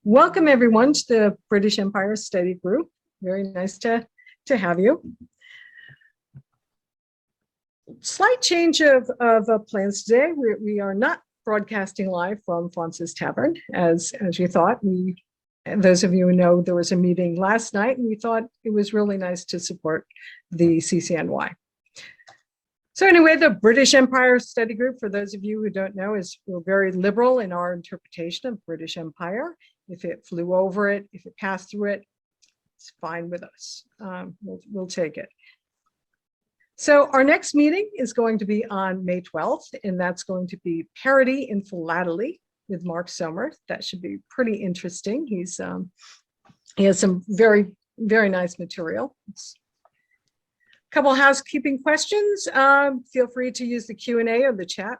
Welcome everyone to the British Empire Study Group. Very nice to have you. Slight change of plans today. We are not broadcasting live from Fonce's Tavern as you thought. And those of you who know, there was a meeting last night and we thought it was really nice to support the CCNY. So anyway, the British Empire Study Group, for those of you who don't know, we're very liberal in our interpretation of British Empire. If it flew over it, if it passed through it, it's fine with us. We'll take it. So our next meeting is going to be on May 12th, and that's going to be Parody in Philately with Mark Sommer. That should be pretty interesting. He has some very, very nice material. Couple housekeeping questions. Feel free to use the Q&A or the chat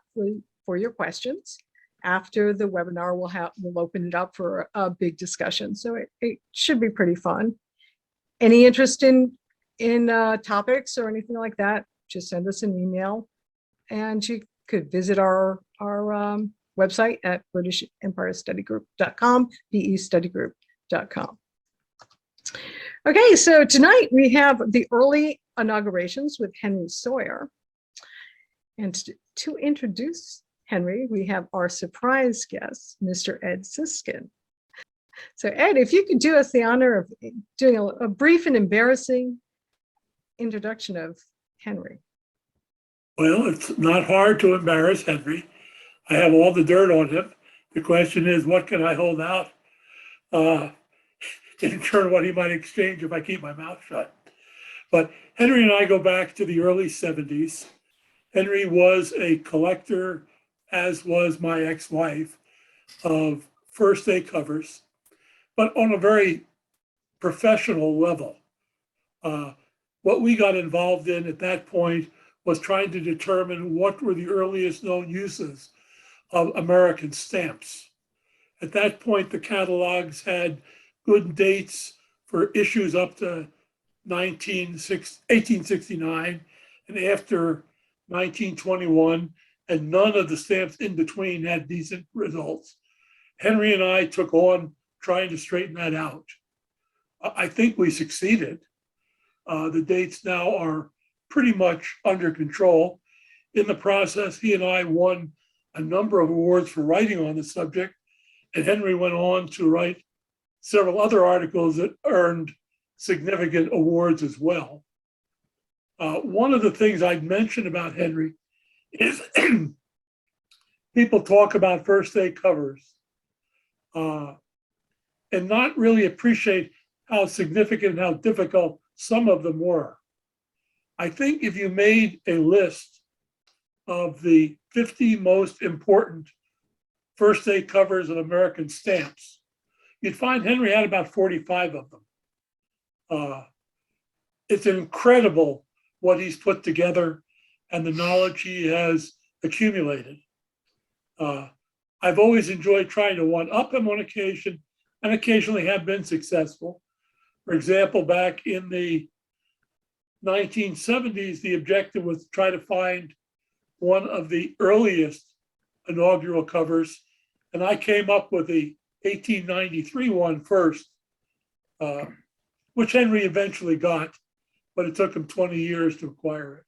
for your questions. After the webinar, we'll open it up for a big discussion. So it should be pretty fun. Any interest in topics or anything like that, just send us an email. And you could visit our website at BritishEmpireStudyGroup.com, BEStudygroup.com. Okay, so tonight we have the early inaugurations with Henry Scheuer. And to introduce Henry, we have our surprise guest, Mr. Ed Sisskan. So Ed, if you could do us the honor of doing a brief and embarrassing introduction of Henry. Well, it's not hard to embarrass Henry. I have all the dirt on him. The question is, what can I hold out in return of what he might exchange if I keep my mouth shut? But Henry and I go back to the early 70s. Henry was a collector, as was my ex-wife, of first day covers, but on a very professional level. What we got involved in at that point was trying to determine what were the earliest known uses of American stamps. At that point, the catalogs had good dates for issues up to 1869 and after 1921, and none of the stamps in between had decent results. Henry and I took on trying to straighten that out. I think we succeeded. The dates now are pretty much under control. In the process, he and I won a number of awards for writing on the subject, and Henry went on to write several other articles that earned significant awards as well. One of the things I'd mention about Henry is people talk about first day covers and not really appreciate how significant, how difficult some of them were. I think if you made a list of the 50 most important first day covers of American stamps, you'd find Henry had about 45 of them. It's incredible what he's put together and the knowledge he has accumulated. I've always enjoyed trying to one-up him on occasion, and occasionally have been successful. For example, back in the 1970s, the objective was to try to find one of the earliest inaugural covers, and I came up with the 1893 one first, which Henry eventually got, but it took him 20 years to acquire it.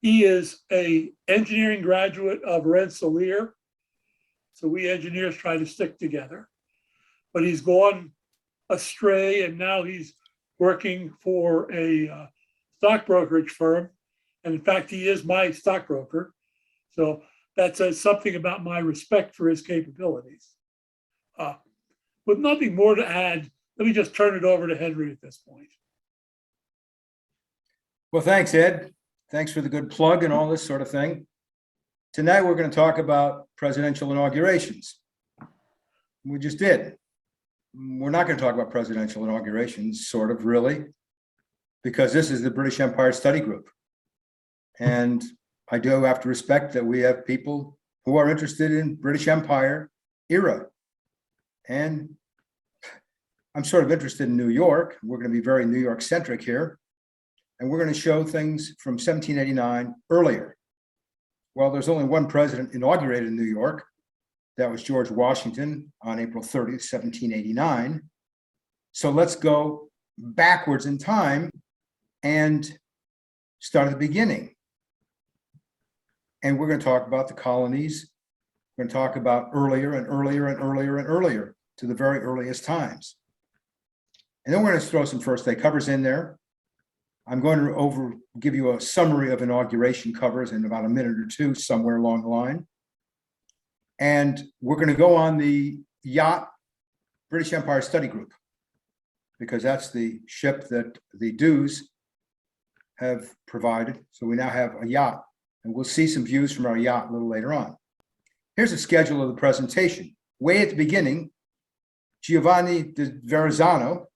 He is an engineering graduate of Rensselaer, so we engineers try to stick together. But he's gone astray, and now he's working for a stock brokerage firm. And in fact, he is my stockbroker. So that says something about my respect for his capabilities. With nothing more to add, let me just turn it over to Henry at this point. Well, thanks, Ed. Thanks for the good plug and all this sort of thing. Tonight, we're going to talk about presidential inaugurations. We just did. We're not going to talk about presidential inaugurations, sort of, really, because this is the British Empire Study Group. And I do have to respect that we have people who are interested in British Empire era. And I'm sort of interested in New York. We're going to be very New York centric here. And we're going to show things from 1789 earlier. Well, there's only one president inaugurated in New York, That was George Washington on April 30th, 1789. So let's go backwards in time and start at the beginning. And we're going to talk about the colonies. We're going to talk about earlier and earlier and earlier and earlier to the very earliest times. And then we're going to throw some first day covers in there. I'm going to give you a summary of inauguration covers in about a minute or two, somewhere along the line. And we're going to go on the yacht British Empire Study Group, because that's the ship that the Dews have provided. So we now have a yacht, and we'll see some views from our yacht a little later on. Here's a schedule of the presentation. Way at the beginning, Giovanni de Verrazano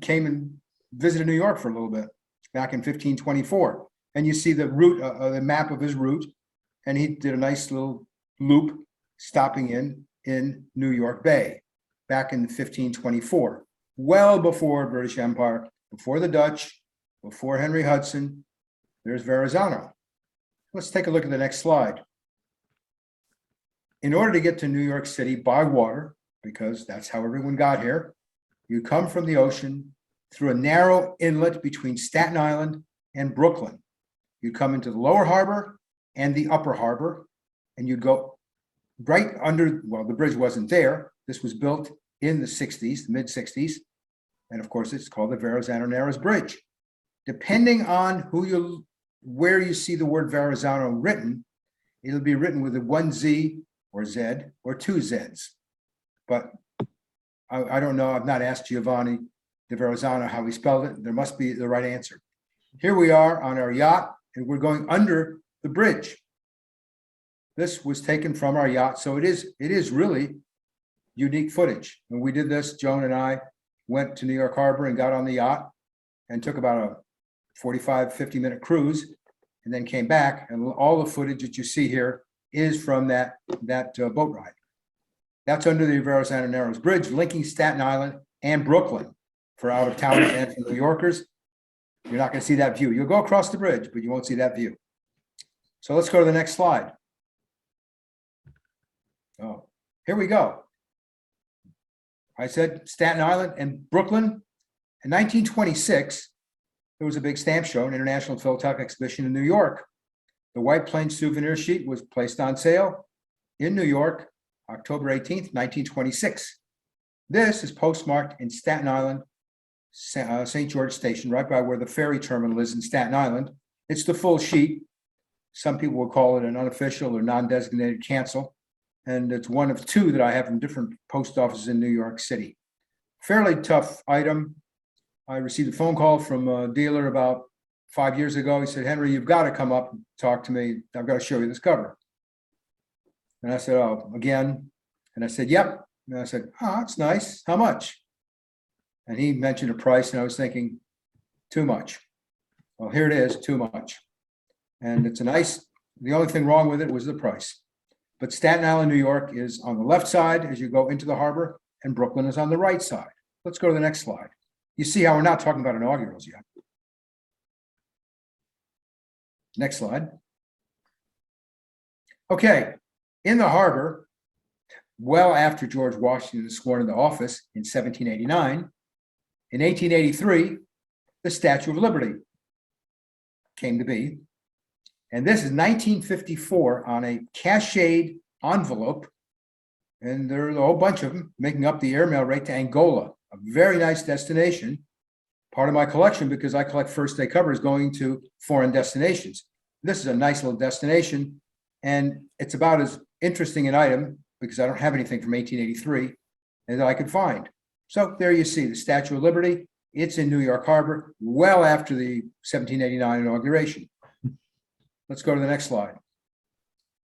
came and visited New York for a little bit back in 1524. And you see the route, the map of his route, and he did a nice little loop stopping in New York Bay back in 1524, well before British Empire, before the Dutch, before Henry Hudson. There's Verrazano. Let's take a look at the next slide. In order to get to New York City by water, because that's how everyone got here, you come from the ocean through a narrow inlet between Staten Island and Brooklyn. You come into the lower harbor and the upper harbor, and you'd go right under, well, the bridge wasn't there. This was built in the 60s, the mid 60s. And of course, it's called the Verrazanaras Bridge. Depending on where you see the word Verrazano written, it'll be written with a 1Z or Z or 2 Zs. But I don't know, I've not asked Giovanni de Verrazano how he spelled it. There must be the right answer. Here we are on our yacht, and we're going under the bridge. This was taken from our yacht, so it is really unique footage. When we did this, Joan and I went to New York Harbor and got on the yacht and took about a 45, 50-minute cruise, and then came back, and all the footage that you see here is from that boat ride. That's under the Verrazanaras Bridge, linking Staten Island and Brooklyn for out-of-towners and for New Yorkers. You're not going to see that view. You'll go across the bridge, but you won't see that view. So let's go to the next slide. Oh, here we go. I said Staten Island and Brooklyn. In 1926, there was a big stamp show, an International Philatelic Exhibition in New York. The White Plains souvenir sheet was placed on sale in New York, October 18th, 1926. This is postmarked in Staten Island, St. George Station, right by where the ferry terminal is in Staten Island. It's the full sheet. Some people will call it an unofficial or non-designated cancel. And it's one of 2 that I have from different post offices in New York City. Fairly tough item. I received a phone call from a dealer about 5 years ago. He said, Henry, you've got to come up and talk to me. I've got to show you this cover. And I said, oh, again? And I said, yep. And I said, oh, it's nice. How much? And he mentioned a price, and I was thinking, too much. Well, here it is, too much. And it's a nice, the only thing wrong with it was the price. But Staten Island, New York is on the left side as you go into the harbor, and Brooklyn is on the right side. Let's go to the next slide. You see how we're not talking about inaugurals yet. Next slide. Okay, in the harbor, well after George Washington was sworn into office in 1789, in 1883, the Statue of Liberty came to be. And this is 1954 on a cachet envelope. And there's a whole bunch of them making up the airmail right to Angola, a very nice destination. Part of my collection, because I collect first day covers going to foreign destinations. This is a nice little destination, and it's about as interesting an item, because I don't have anything from 1883 that I could find. So there you see the Statue of Liberty. It's in New York Harbor, well after the 1789 inauguration. Let's go to the next slide.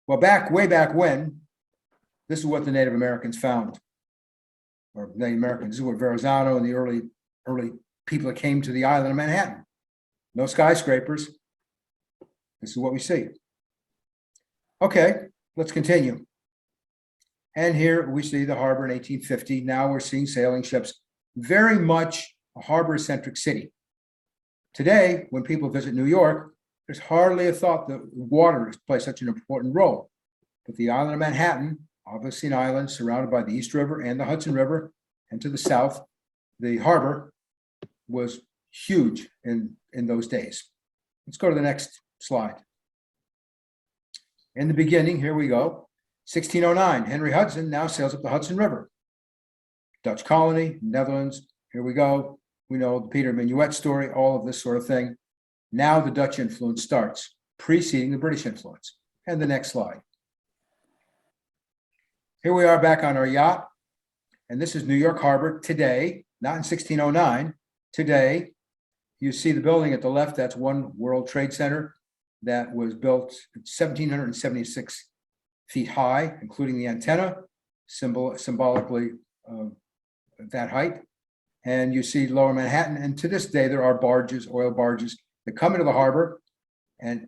Well, way back when, this is what the Native Americans found, or Native Americans. This is what Verrazano and the early people that came to the island of Manhattan. No skyscrapers. This is what we see. Okay, let's continue. And here we see the harbor in 1850. Now we're seeing sailing ships, very much a harbor-centric city. Today, when people visit New York, there's hardly a thought that water plays such an important role. But the island of Manhattan, obviously an island surrounded by the East River and the Hudson River, and to the south, the harbor was huge in those days. Let's go to the next slide. In the beginning, here we go. 1609, Henry Hudson now sails up the Hudson River. Dutch colony, Netherlands, here we go. We know the Peter Minuet story, all of this sort of thing. Now the Dutch influence starts, preceding the British influence. And the next slide. Here we are back on our yacht. And this is New York Harbor today, not in 1609. Today, you see the building at the left, that's One World Trade Center that was built 1,776 feet high, including the antenna, symbolically that height. And you see Lower Manhattan. And to this day, there are barges, oil barges that come into the harbor. And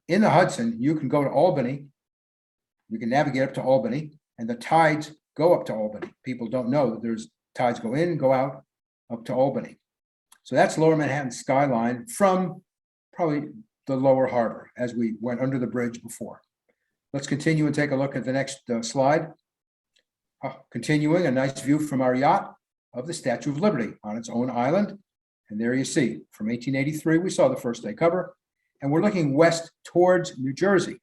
in the Hudson, you can go to Albany. You can navigate up to Albany, and the tides go up to Albany. People don't know that there's tides go in and go out up to Albany. So that's Lower Manhattan skyline from probably the lower harbor as we went under the bridge before. Let's continue and take a look at the next slide. Continuing, a nice view from our yacht of the Statue of Liberty on its own island. And there you see, from 1883, we saw the first day cover, and we're looking west towards New Jersey.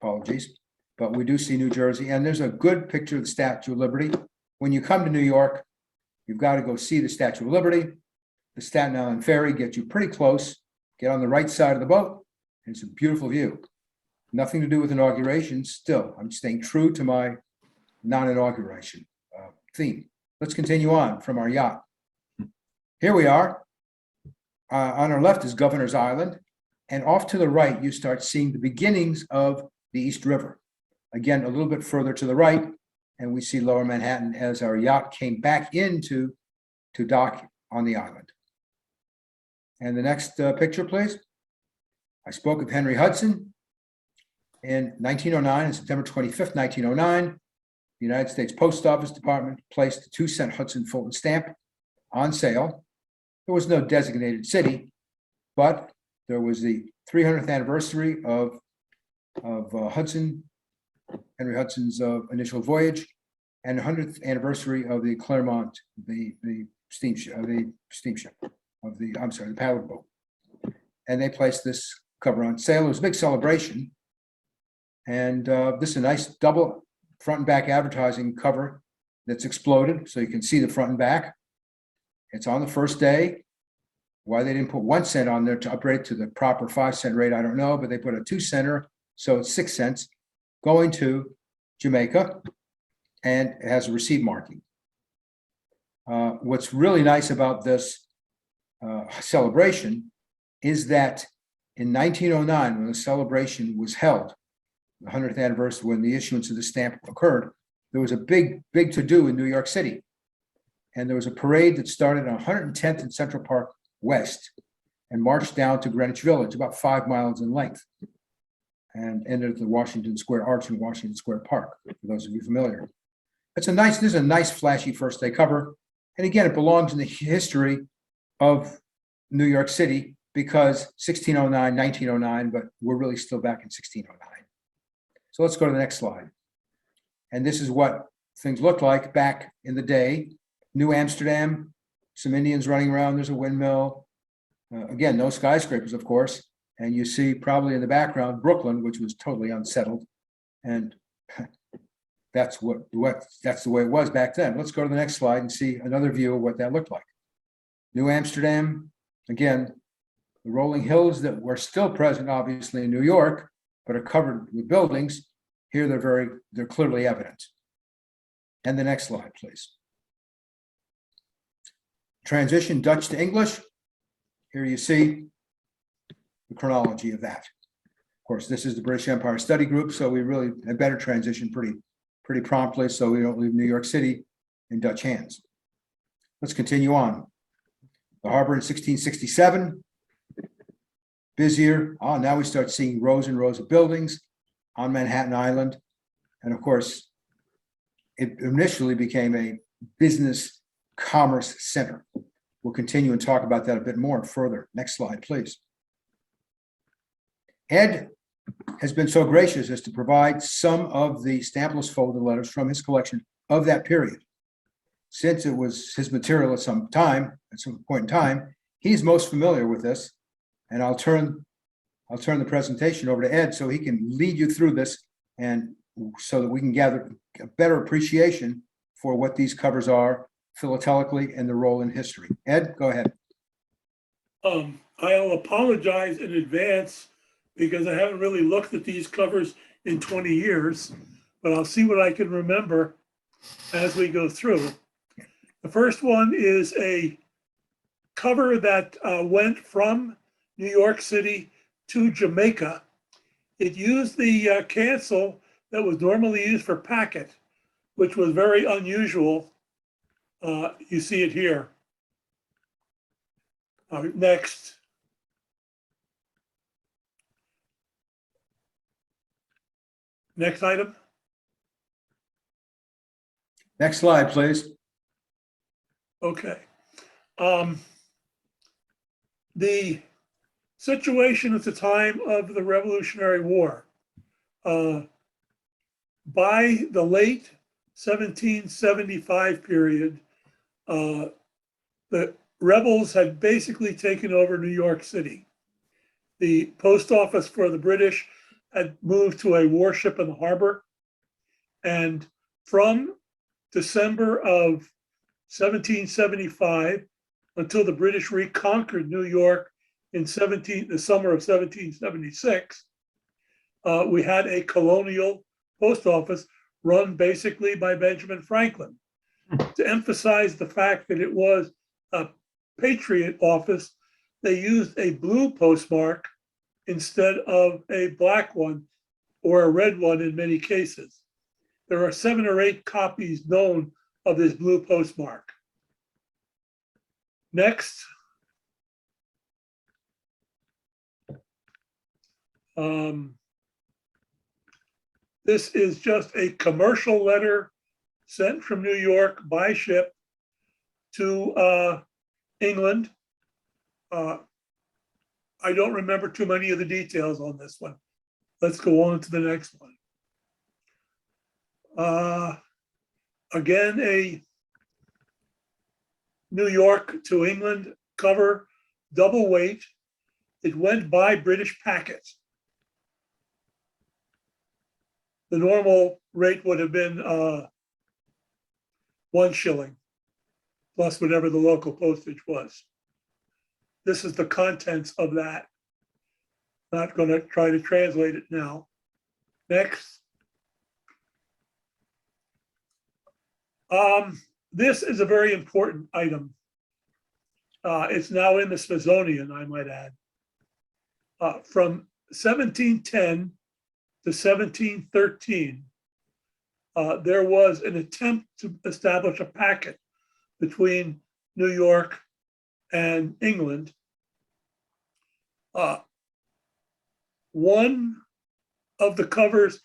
Apologies, but we do see New Jersey, and there's a good picture of the Statue of Liberty. When you come to New York, you've got to go see the Statue of Liberty. The Staten Island Ferry gets you pretty close. Get on the right side of the boat, and it's a beautiful view. Nothing to do with inauguration. Still, I'm staying true to my non-inauguration theme. Let's continue on from our yacht. Here we are. On our left is Governor's Island, and off to the right, you start seeing the beginnings of the East River. Again, a little bit further to the right, and we see Lower Manhattan as our yacht came back into dock on the island. And the next picture, please. I spoke of Henry Hudson. In 1909, on September 25th, 1909, the United States Post Office Department placed a 2-cent Hudson Fulton stamp on sale. There was no designated city, but there was the 300th anniversary of Henry Hudson's initial voyage, and the 100th anniversary of the Claremont, the paddle boat. And they placed this cover on sale. It was a big celebration. And this is a nice double front and back advertising cover that's exploded, so you can see the front and back. It's on the first day. Why they didn't put 1 cent on there to upgrade to the proper 5-cent rate, I don't know, but they put a 2-center, so it's 6 cents going to Jamaica, and it has a receipt marking. What's really nice about this celebration is that in 1909, when the celebration was held, the 100th anniversary, when the issuance of the stamp occurred, there was a big to-do in New York City. And there was a parade that started on 110th and Central Park West and marched down to Greenwich Village, about 5 miles in length, and ended at the Washington Square Arch in Washington Square Park, for those of you familiar. This is a nice flashy first day cover. And again, it belongs in the history of New York City because 1609, 1909, but we're really still back in 1609. So let's go to the next slide. And this is what things looked like back in the day. New Amsterdam, some Indians running around, there's a windmill. Again, no skyscrapers, of course. And you see probably in the background, Brooklyn, which was totally unsettled. And that's the way it was back then. Let's go to the next slide and see another view of what that looked like. New Amsterdam, again, the rolling hills that were still present, obviously, in New York, but are covered with buildings. Here they're clearly evident. And the next slide, please. Transition Dutch to English. Here you see the chronology of that. Of course, this is the British Empire Study Group, so we really had better transition pretty promptly, so we don't leave New York City in Dutch hands. Let's continue on. The harbor in 1667, busier. Now we start seeing rows and rows of buildings on Manhattan Island. And of course, it initially became a business commerce center. We'll continue and talk about that a bit more further. Next slide, please. Ed has been so gracious as to provide some of the stampless folded letters from his collection of that period. Since it was his material at some point in time, he's most familiar with this. And I'll turn the presentation over to Ed so he can lead you through this, and so that we can gather a better appreciation for what these covers are philatelically and the role in history. Ed, go ahead. I'll apologize in advance because I haven't really looked at these covers in 20 years, but I'll see what I can remember as we go through. The first one is a cover that went from New York City to Jamaica. It used the cancel that was normally used for packet, which was very unusual. You see it here. Next. Next item. Next slide, please. Okay. The situation at the time of the Revolutionary War. By the late 1775 period, the rebels had basically taken over New York City. The post office for the British had moved to a warship in the harbor. And from December of 1775 until the British reconquered New York in the summer of 1776, we had a colonial post office run basically by Benjamin Franklin. To emphasize the fact that it was a patriot office, they used a blue postmark instead of a black one or a red one in many cases. There are 7 or 8 copies known of this blue postmark. Next. This is just a commercial letter sent from New York by ship to England. I don't remember too many of the details on this one. Let's go on to the next one. Again, a New York to England cover, double weight. It went by British packet. The normal rate would have been 1 shilling plus whatever the local postage was. This is the contents of that. Not going to try to translate it now. Next. This is a very important item. It's now in the Smithsonian, I might add. From 1710 to 1713, there was an attempt to establish a packet between New York and England. One of the covers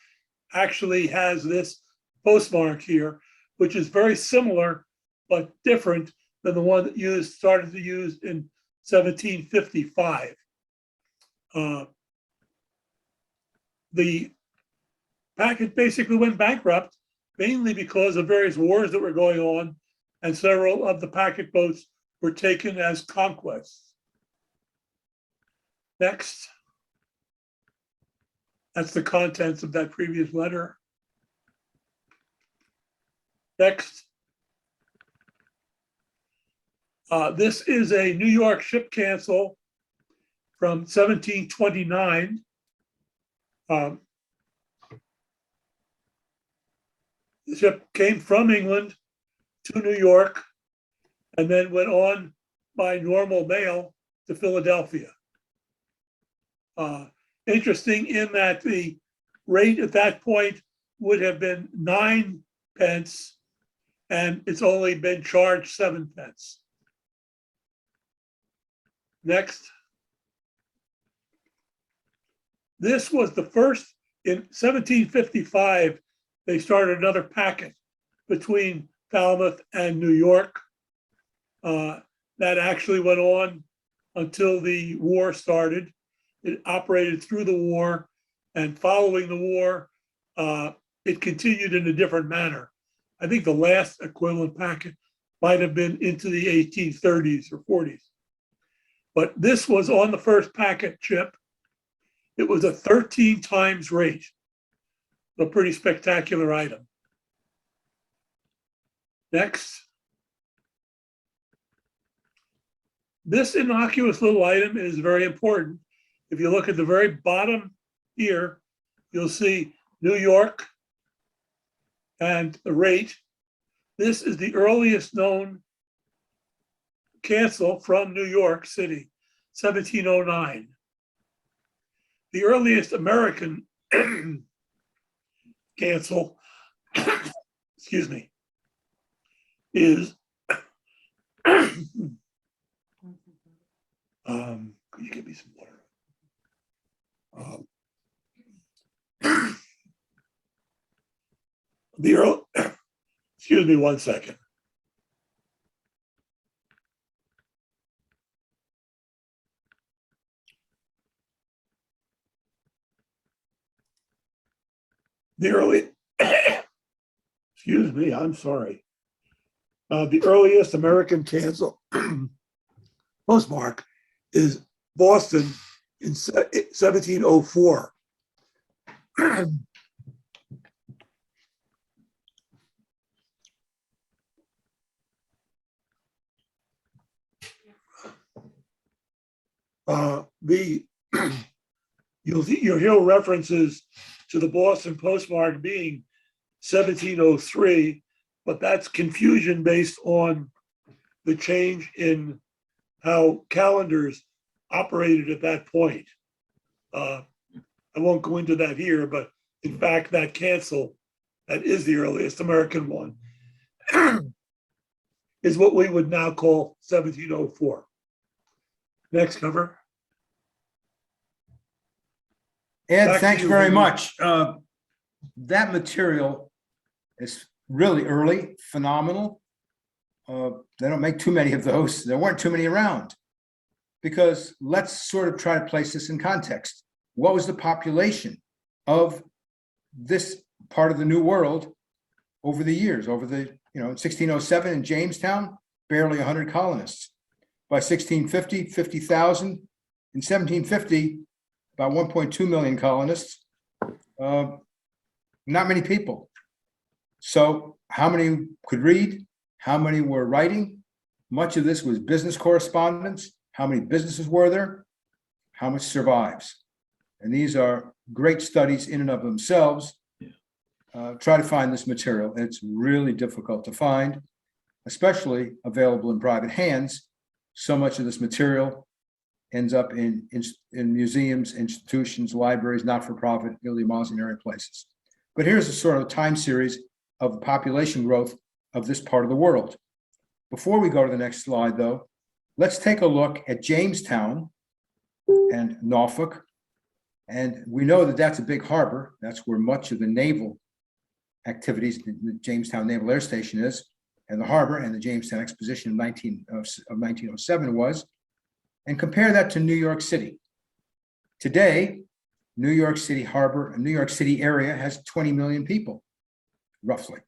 actually has this postmark here, which is very similar but different than the one that started to use in 1755. The packet basically went bankrupt, mainly because of various wars that were going on, and several of the packet boats were taken as conquests. Next. That's the contents of that previous letter. Next. This is a New York ship cancel from 1729. The ship came from England to New York and then went on by normal mail to Philadelphia. Interesting in that the rate at that point would have been 9 pence, and it's only been charged 7 pence. Next. This was the first, in 1755, they started another packet between Falmouth and New York. That actually went on until the war started. It operated through the war, And following the war, it continued in a different manner. I think the last equivalent packet might have been into the 1830s or 40s. But this was on the first packet chip. It was a 13 times rate, a pretty spectacular item. Next. This innocuous little item is very important. If you look at the very bottom here, you'll see New York and the rate. This is the earliest known cancel from New York City, 1709. The earliest American cancel, excuse me, is could you give me some water? The early, excuse me one second. The early, excuse me, I'm sorry. The earliest American cancel postmark is Boston in 1704. You'll hear references to the Boston postmark being 1703, but that's confusion based on the change in how calendars operated at that point. I won't go into that here, but in fact, that cancel, that is the earliest American one, is what we would now call 1704. Next cover. Ed, Back to thanks you, very Henry. much. That material is really early, phenomenal. They don't make too many of those. There weren't too many around. Because let's sort of try to place this in context. What was the population of this part of the New World over the years? Over the, in 1607 in Jamestown, barely 100 colonists. By 1650, 50,000. In 1750, about 1.2 million colonists. Not many people. So how many could read? How many were writing? Much of this was business correspondence. How many businesses were there? How much survives? And these are great studies in and of themselves. Try to find this material. It's really difficult to find, especially available in private hands. So much of this material ends up in museums, institutions, libraries, not-for-profit, eleemosynary places. But here's a sort of time series of the population growth of this part of the world. Before we go to the next slide, though, let's take a look at Jamestown and Norfolk. And we know that that's a big harbor. That's where much of the naval activities, the Jamestown Naval Air Station is, and the harbor and the Jamestown Exposition of 1907 was. And compare that to New York City. Today, New York City harbor and New York City area has 20 million people, roughly.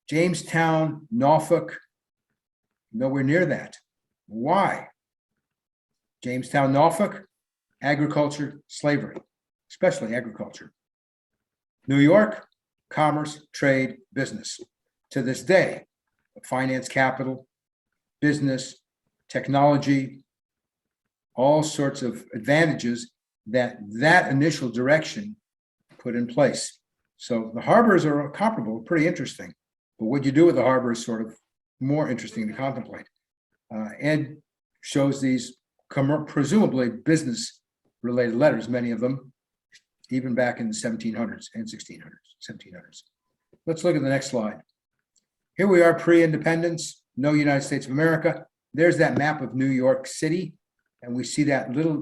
Jamestown, Norfolk, nowhere near that. Why? Jamestown, Norfolk, agriculture, slavery, especially agriculture. New York, commerce, trade, business. To this day, finance capital, business, technology, all sorts of advantages that initial direction put in place. So the harbors are comparable, pretty interesting. But what you do with the harbor is sort of more interesting to contemplate. Ed shows these presumably business-related letters, many of them, even back in the 1700s and 1700s. Let's look at the next slide. Here we are pre-independence, no United States of America. There's that map of New York City. And we see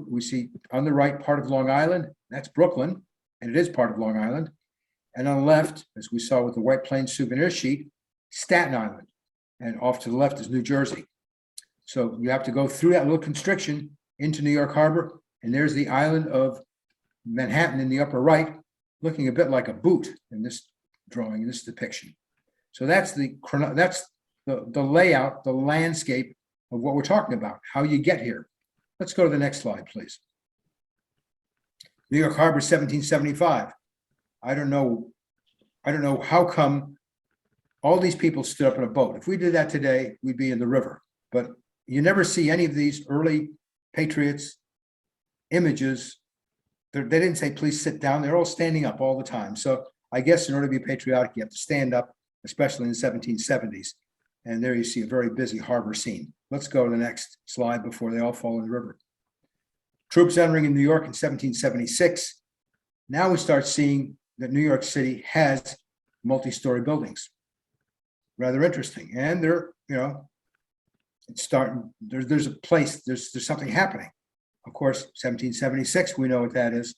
we see on the right part of Long Island, that's Brooklyn, and it is part of Long Island. And on the left, as we saw with the White Plains souvenir sheet, Staten Island. And off to the left is New Jersey. So you have to go through that little constriction into New York Harbor. And there's the island of Manhattan in the upper right, looking a bit like a boot in this drawing, in this depiction. So that's the layout, the landscape of what we're talking about, how you get here. Let's go to the next slide, please. New York Harbor, 1775. I don't know how come all these people stood up in a boat. If we did that today, we'd be in the river. But you never see any of these early patriots images. They didn't say, please sit down. They're all standing up all the time. So I guess in order to be patriotic, you have to stand up, especially in the 1770s. And there you see a very busy harbor scene. Let's go to the next slide before they all fall in the river. Troops entering in New York in 1776. Now we start seeing that New York City has multi-story buildings. Rather interesting. And they're, it's starting, there's a place, there's something happening. Of course, 1776, we know what that is.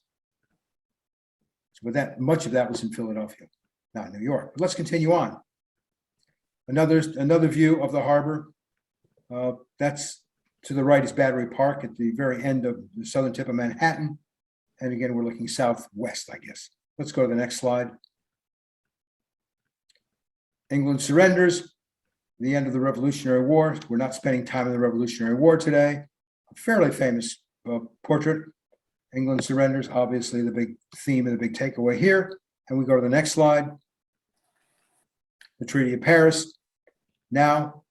But that much of that was in Philadelphia, not New York. But let's continue on. Another view of the harbor. That's to the right is Battery Park at the very end of the southern tip of Manhattan. And again, we're looking southwest, I guess. Let's go to the next slide. England surrenders, the end of the Revolutionary War. We're not spending time in the Revolutionary War today. A fairly famous portrait. England surrenders, obviously the big theme and the big takeaway here. And we go to the next slide. The Treaty of Paris. Now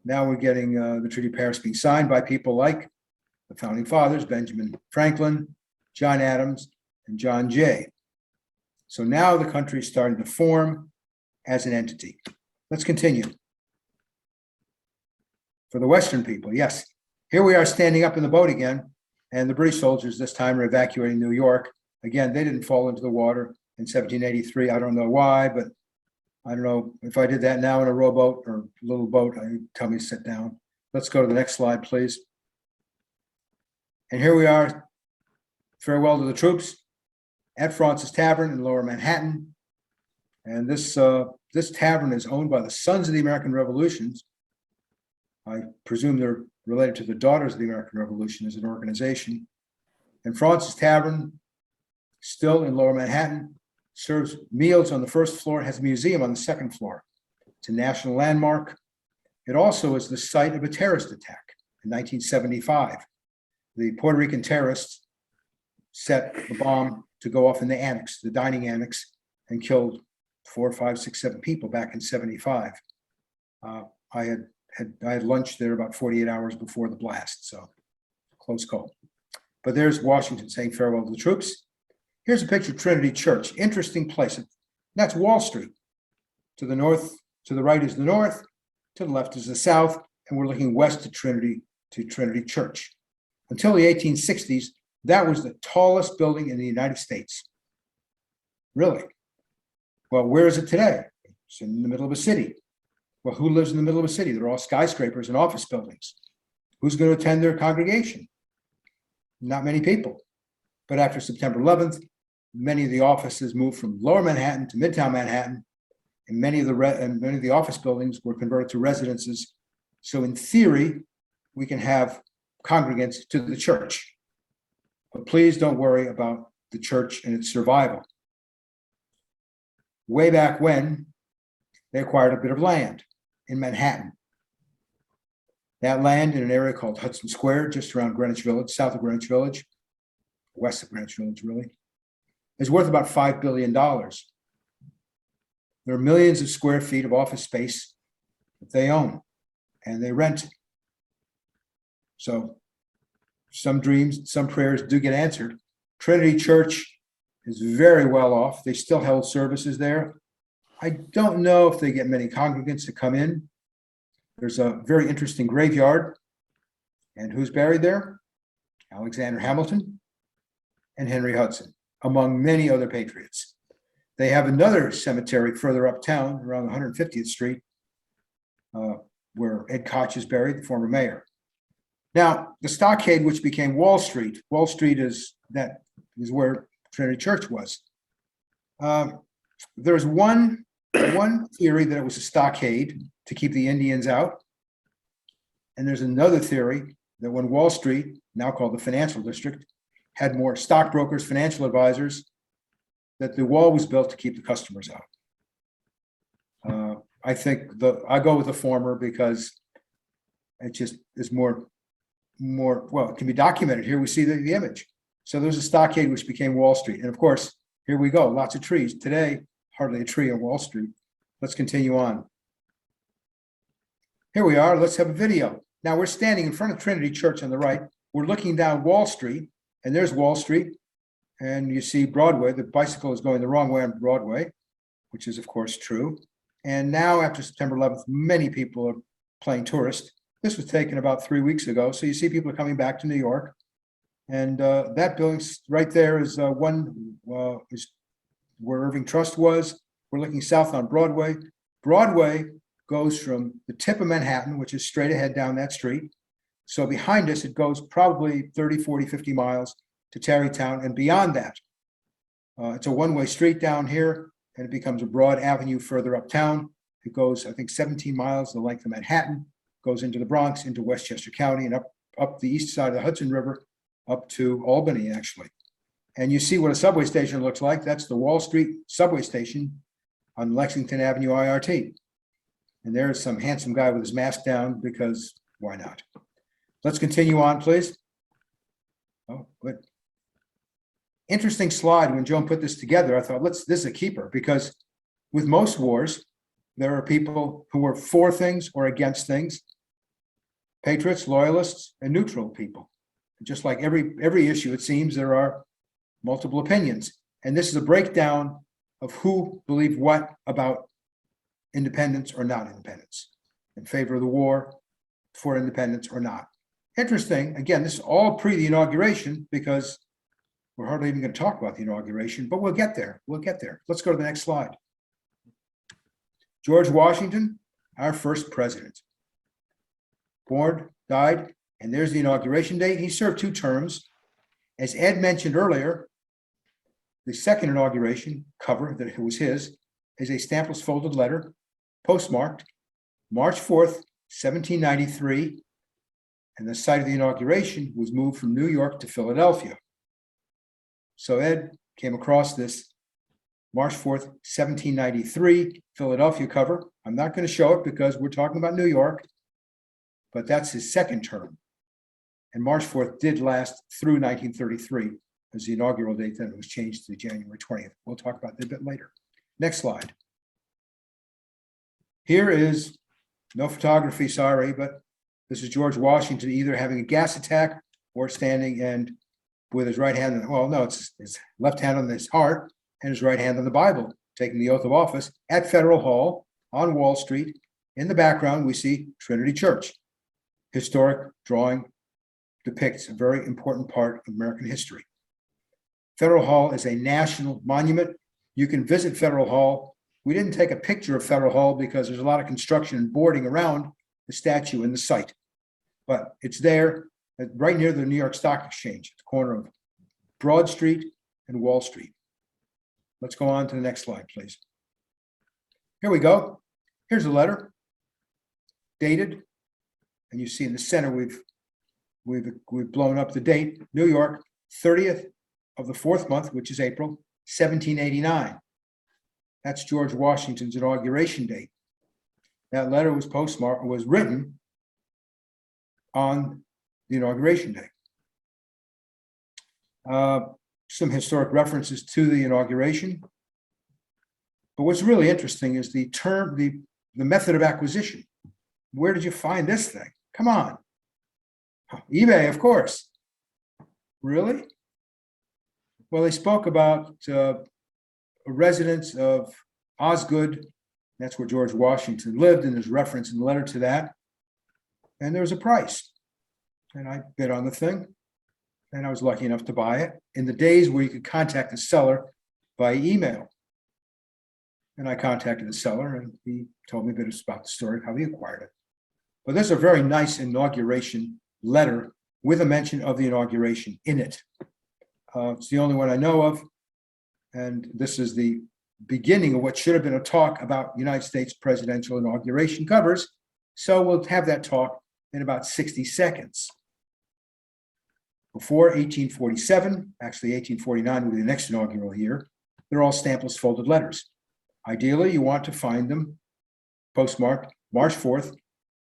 we're getting the Treaty of Paris being signed by people like the founding fathers, Benjamin Franklin, John Adams, and John Jay. So now the country is starting to form as an entity. Let's continue. For the Western people, yes. Here we are standing up in the boat again, and the British soldiers this time are evacuating New York. Again, they didn't fall into the water in 1783. I don't know why, but I don't know if I did that now in a rowboat or a little boat, tell me to sit down. Let's go to the next slide, please. And here we are. Farewell to the troops at Fraunces Tavern in Lower Manhattan. And this tavern is owned by the Sons of the American Revolutions. I presume they're related to the Daughters of the American Revolution as an organization. And Fraunces Tavern, still in Lower Manhattan, serves meals on the first floor, has a museum on the second floor. It's a national landmark. It also is the site of a terrorist attack in 1975. The Puerto Rican terrorists set the bomb to go off in the annex, the dining annex, and killed 4, 5, 6, 7 people back in 75. I had lunch there about 48 hours before the blast, so close call. But there's Washington saying farewell to the troops. Here's a picture of Trinity Church, interesting place. That's Wall Street. To the north, to the right is the north, to the left is the south, and we're looking west to Trinity Church. Until the 1860s, that was the tallest building in the United States. Really? Well, where is it today? It's in the middle of a city. Well, who lives in the middle of a city? They're all skyscrapers and office buildings. Who's going to attend their congregation? Not many people. But after September 11th, many of the offices moved from Lower Manhattan to Midtown Manhattan, and many of the office buildings were converted to residences. So in theory, we can have congregants to the church. But please don't worry about the church and its survival. Way back when, they acquired a bit of land in Manhattan. That land in an area called Hudson Square, just around Greenwich Village, south of Greenwich Village, west of Greenwich Village, really, is worth about $5 billion. There are millions of square feet of office space that they own and they rent. So some dreams, some prayers do get answered. Trinity Church is very well off. They still held services there. I don't know if they get many congregants to come in. There's a very interesting graveyard. And who's buried there? Alexander Hamilton and Henry Hudson, among many other patriots. They have another cemetery further uptown around 150th Street, where Ed Koch is buried, the former mayor. Now, the stockade, which became Wall Street is where Trinity Church was. There's one theory that it was a stockade to keep the Indians out. And there's another theory that when Wall Street, now called the financial district, had more stockbrokers, financial advisors, that the wall was built to keep the customers out. I think I go with the former because it just is more, well, it can be documented. Here we see the image. So there's a stockade which became Wall Street. And of course, here we go, lots of trees. Today, hardly a tree on Wall Street. Let's continue on. Here we are, let's have a video. Now we're standing in front of Trinity Church on the right. We're looking down Wall Street, and there's Wall Street. And you see Broadway, the bicycle is going the wrong way on Broadway, which is of course true. And now after September 11th, many people are playing tourist. This was taken about 3 weeks ago. So you see people are coming back to New York. And that building right there is is where Irving Trust was. We're looking south on Broadway. Broadway goes from the tip of Manhattan, which is straight ahead down that street. So behind us, it goes probably 30, 40, 50 miles to Tarrytown and beyond that. It's a one-way street down here, and it becomes a broad avenue further uptown. It goes, I think, 17 miles the length of Manhattan, goes into the Bronx, into Westchester County, and up the east side of the Hudson River, up to Albany, actually. And you see what a subway station looks like. That's the Wall Street subway station on Lexington Avenue IRT. And there's some handsome guy with his mask down because why not? Let's continue on, please. Oh, good. Interesting slide. When Joan put this together, I thought, this is a keeper, because with most wars, there are people who are for things or against things, patriots, loyalists, and neutral people. Just like every issue, it seems there are multiple opinions. And this is a breakdown of who believed what about independence or not independence, in favor of the war, for independence or not. Interesting. Again, this is all pre the inauguration, because we're hardly even going to talk about the inauguration, but we'll get there. We'll get there. Let's go to the next slide. George Washington, our first president. Born, died, and there's the inauguration date. He served 2 terms. As Ed mentioned earlier, the second inauguration cover that it was his is a stampless folded letter, postmarked March 4th, 1793. And the site of the inauguration was moved from New York to Philadelphia. So Ed came across this March 4th, 1793 Philadelphia cover. I'm not going to show it because we're talking about New York, but that's his second term. And March 4th did last through 1933 as the inaugural date, then it was changed to January 20th. We'll talk about that a bit later. Next slide. Here is no photography, sorry, but this is George Washington either having a gas attack or standing and with his right hand, well, no, it's his left hand on his heart and his right hand on the Bible, taking the oath of office at Federal Hall on Wall Street. In the background, we see Trinity Church. Historic drawing depicts a very important part of American history. Federal Hall is a national monument. You can visit Federal Hall. We didn't take a picture of Federal Hall because there's a lot of construction and boarding around the statue and the site, but it's there right near the New York Stock Exchange, at the corner of Broad Street and Wall Street. Let's go on to the next slide, please. Here we go. Here's a letter dated, and you see in the center we've blown up the date. New York, 30th of the 4th month, which is April, 1789. That's George Washington's inauguration date. That letter was written on the inauguration day. Some historic references to the inauguration. But what's really interesting is the term, the method of acquisition. Where did you find this thing? Come on. eBay, of course. Really? Well, they spoke about a residence of Osgood. That's where George Washington lived, and there's reference in the letter to that. And there was a price. And I bid on the thing, and I was lucky enough to buy it in the days where you could contact the seller by email. And I contacted the seller, and he told me a bit about the story of how he acquired it. But there's a very nice inauguration letter with a mention of the inauguration in it. It's the only one I know of, and this is the beginning of what should have been a talk about United States presidential inauguration covers. So we'll have that talk in about 60 seconds. Before 1847, actually 1849 will be the next inaugural year, they're all stampless folded letters. Ideally, you want to find them postmarked March 4th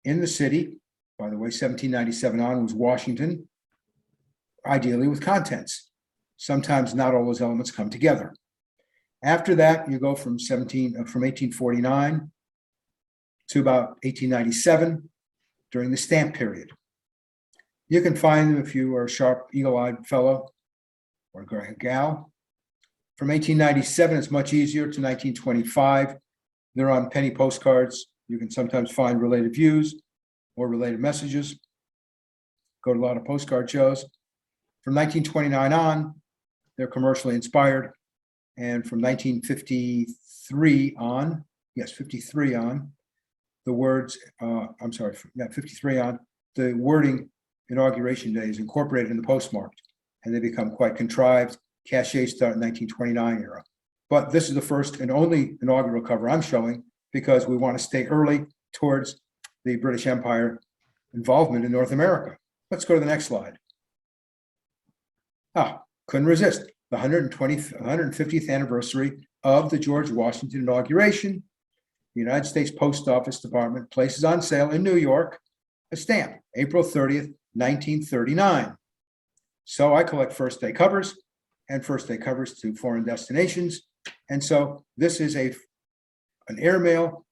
in the city. By the way, 1797 on was Washington, ideally with contents. Sometimes not all those elements come together. After that, you go from 1849 to about 1897 during the stamp period. You can find them if you are a sharp, eagle-eyed fellow or gal. From 1897, it's much easier, to 1925. They're on penny postcards. You can sometimes find related views or related messages. Go to a lot of postcard shows. From 1929 on, they're commercially inspired. And from 1953 on, 53 on, the words, 53 on, the wording Inauguration Day is incorporated in the postmarked, and they become quite contrived. Cachets start in 1929 era. But this is the first and only inaugural cover I'm showing because we want to stay early towards the British Empire involvement in North America. Let's go to the next slide. Couldn't resist. The 150th anniversary of the George Washington inauguration. The United States Post Office Department places on sale in New York a stamp, April 30th, 1939. So I collect first day covers and first day covers to foreign destinations. And so this is an airmail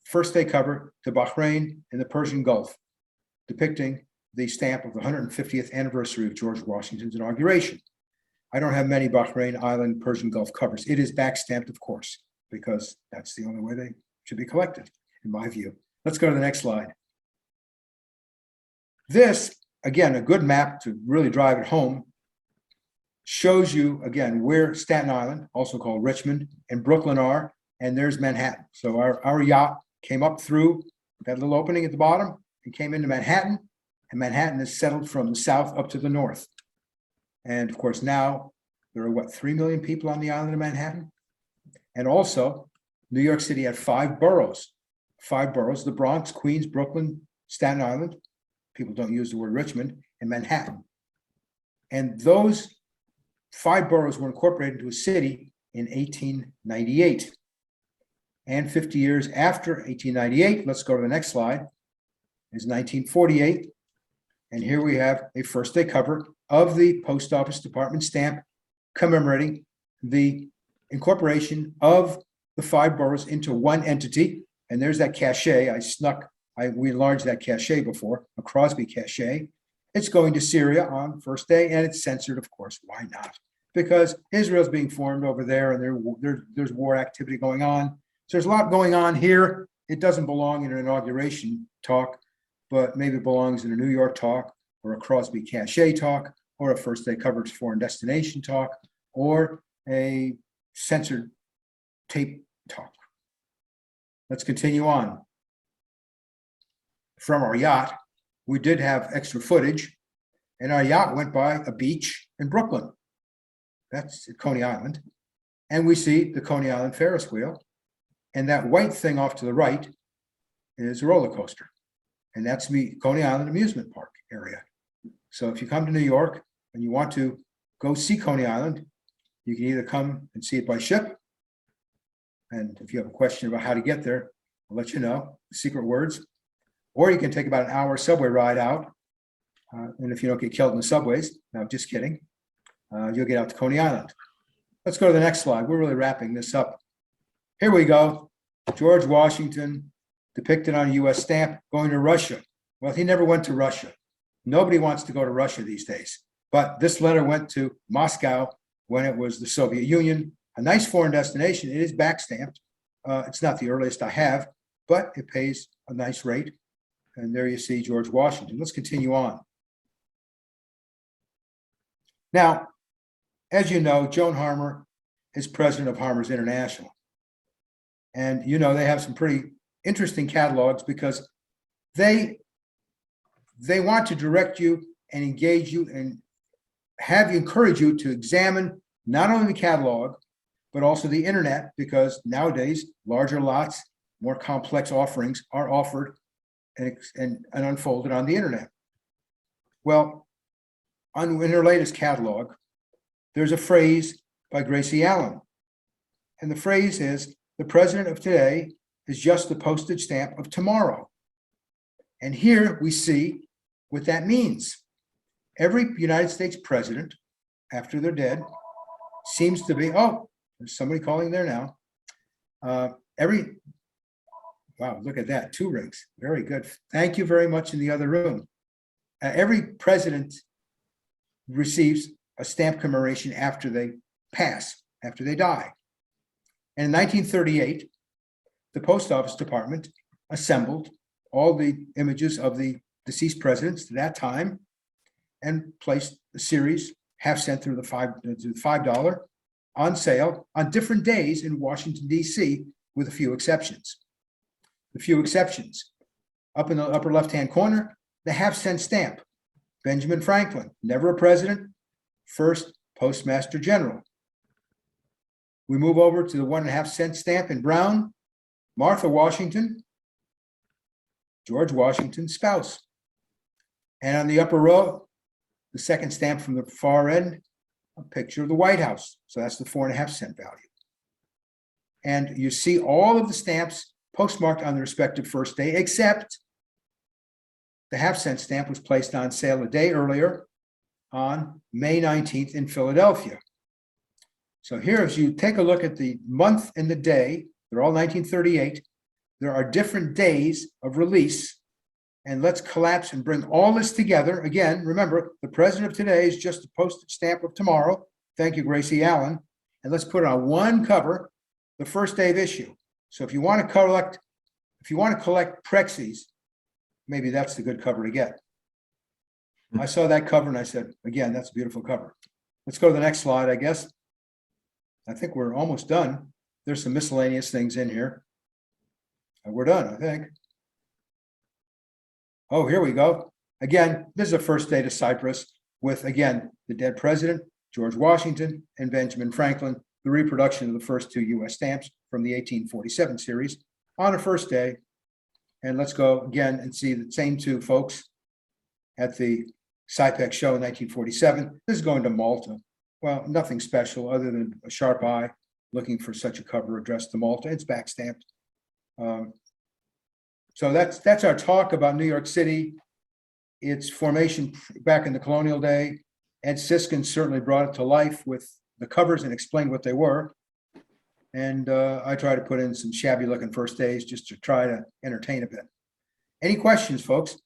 first day cover to Bahrain in the Persian Gulf, depicting the stamp of the 150th anniversary of George Washington's inauguration. I don't have many Bahrain Island Persian Gulf covers. It is back stamped, of course, because that's the only way they should be collected, in my view. Let's go to the next slide. This, again, a good map to really drive it home, shows you, again, where Staten Island, also called Richmond, and Brooklyn are, and there's Manhattan. So our yacht came up through that little opening at the bottom and came into Manhattan, and Manhattan is settled from the south up to the north. And of course, now there are, 3 million people on the island of Manhattan? And also, New York City had 5 boroughs. 5 boroughs, the Bronx, Queens, Brooklyn, Staten Island. People don't use the word Richmond, and Manhattan. And those 5 boroughs were incorporated into a city in 1898. And 50 years after 1898, let's go to the next slide, is 1948. And here we have a first day cover of the Post Office Department stamp commemorating the incorporation of the 5 boroughs into one entity. And there's that cachet. We enlarged that cachet before, a Crosby cachet. It's going to Syria on first day, and it's censored, of course. Why not? Because Israel's being formed over there, and there's war activity going on. So there's a lot going on here. It doesn't belong in an inauguration talk, but maybe it belongs in a New York talk, or a Crosby cachet talk, or a first day coverage foreign destination talk, or a censored tape talk. Let's continue on. From our yacht, we did have extra footage, and our yacht went by a beach in Brooklyn. That's at Coney Island. And we see the Coney Island Ferris wheel. And that white thing off to the right is a roller coaster. And that's the Coney Island Amusement Park area. So if you come to New York and you want to go see Coney Island, you can either come and see it by ship. And if you have a question about how to get there, I'll let you know, secret words. Or you can take about an hour subway ride out. And if you don't get killed in the subways, no, just kidding, you'll get out to Coney Island. Let's go to the next slide. We're really wrapping this up. Here we go. George Washington depicted on a US stamp going to Russia. Well, he never went to Russia. Nobody wants to go to Russia these days. But this letter went to Moscow when it was the Soviet Union. A nice foreign destination. It is back stamped. It's not the earliest I have, but it pays a nice rate. And there you see George Washington. Let's continue on. Now, as you know, Joan Harmer is president of Harmer's International. And you know, they have some pretty interesting catalogs because they want to direct you and engage you and encourage you to examine not only the catalog, but also the internet, because nowadays larger lots, more complex offerings are offered and unfolded on the internet. Well, in her latest catalog, there's a phrase by Gracie Allen. And the phrase is, the president of today is just the postage stamp of tomorrow. And here we see what that means. Every United States president, after they're dead, seems to be, oh, there's somebody calling there now. Wow, look at that, 2 rings. Very good. Thank you very much in the other room. Every president receives a stamp commemoration after they pass, after they die. And in 1938, the Post Office Department assembled all the images of the deceased presidents to that time and placed a series, half-cent through the $5 on sale on different days in Washington, D.C., with a few exceptions. The few exceptions. Up in the upper left-hand corner, the half-cent stamp. Benjamin Franklin, never a president, first Postmaster General. We move over to the 1.5 cent stamp in brown, Martha Washington, George Washington's spouse. And on the upper row, the second stamp from the far end, a picture of the White House. So that's the 4.5 cent value. And you see all of the stamps postmarked on the respective first day, except the half-cent stamp was placed on sale a day earlier on May 19th in Philadelphia. So here, as you take a look at the month and the day, they're all 1938. There are different days of release. And let's collapse and bring all this together. Again, remember, the president of today is just a postage stamp of tomorrow. Thank you, Gracie Allen. And let's put it on one cover, the first day of issue. So if you want to collect Prexies, maybe that's the good cover to get. I saw that cover and I said, again, that's a beautiful cover. Let's go to the next slide, I guess. I think we're almost done. There's some miscellaneous things in here. And we're done, I think. Oh, here we go. Again, this is a first day to Cyprus with, again, the dead president, George Washington, and Benjamin Franklin, the reproduction of the first 2 US stamps from the 1847 series on a first day. And let's go again and see the same 2 folks at the SciPec show in 1947. This is going to Malta. Well, nothing special other than a sharp eye looking for such a cover addressed to Malta. It's back stamped. So that's our talk about New York City, its formation back in the colonial day. Ed Sisskan certainly brought it to life with the covers and explained what they were. And I try to put in some shabby looking first days just to try to entertain a bit. Any questions, folks?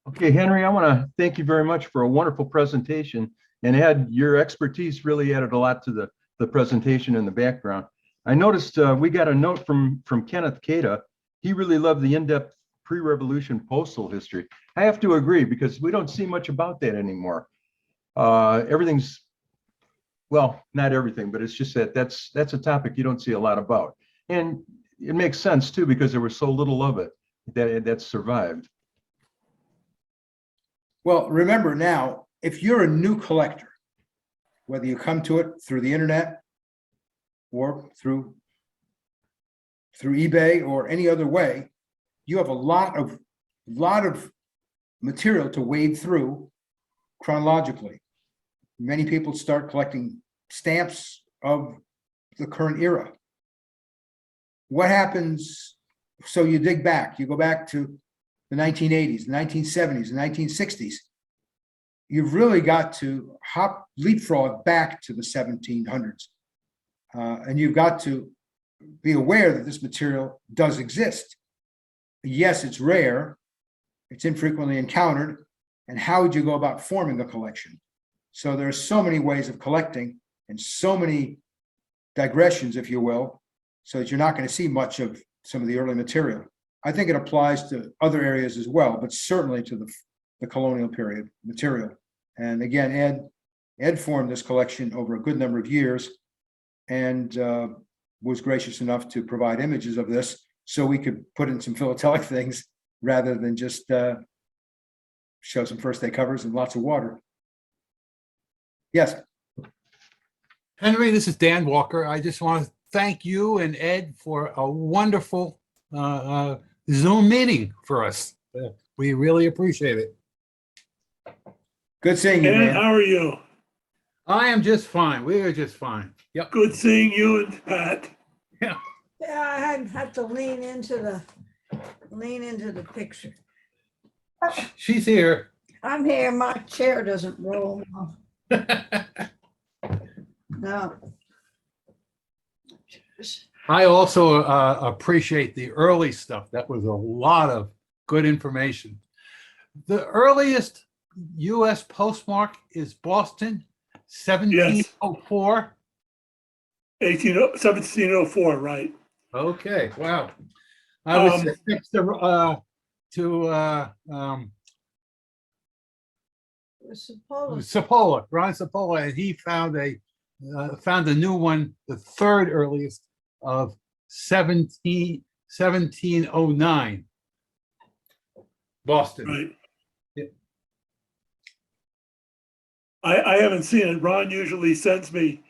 Okay, Henry, I want to thank you very much for a wonderful presentation. And Ed, your expertise really added a lot to the presentation and the background. I noticed we got a note from Kenneth Cada. He really loved the in-depth pre-revolution postal history. I have to agree because we don't see much about that anymore. Everything's, well, not everything, but it's just that's a topic you don't see a lot about. And it makes sense too, because there was so little of it that survived. Well, remember now, if you're a new collector, whether you come to it through the internet or through eBay or any other way, you have a lot of material to wade through chronologically. Many people start collecting stamps of the current era. What happens? So you dig back, you go back to the 1980s, the 1970s, the 1960s. You've really got to leapfrog back to the 1700s. And you've got to be aware that this material does exist. Yes, it's rare, it's infrequently encountered, and how would you go about forming a collection? So there's so many ways of collecting and so many digressions, if you will, so that you're not going to see much of some of the early material. I think it applies to other areas as well, but certainly to the colonial period material. And again, Ed formed this collection over a good number of years and was gracious enough to provide images of this so we could put in some philatelic things rather than just show some first day covers and lots of water. Yes. Henry, this is Dan Walker. I just want to thank you and Ed for a wonderful Zoom meeting for us. We really appreciate it. Good seeing you, And man. how are you? I am just fine. We are just fine. Yep. Good seeing you and Pat. Yeah, I had to lean into the picture. She's here. I'm here, my chair doesn't roll. No. I also appreciate the early stuff. That was a lot of good information. The earliest US postmark is Boston, 1704. 1704, right. Okay, wow. I was next to Cipolla, Ron Cipolla, and he found a new one, the third earliest of 1709. Boston. Right. Yeah. I haven't seen it. Ron usually sends me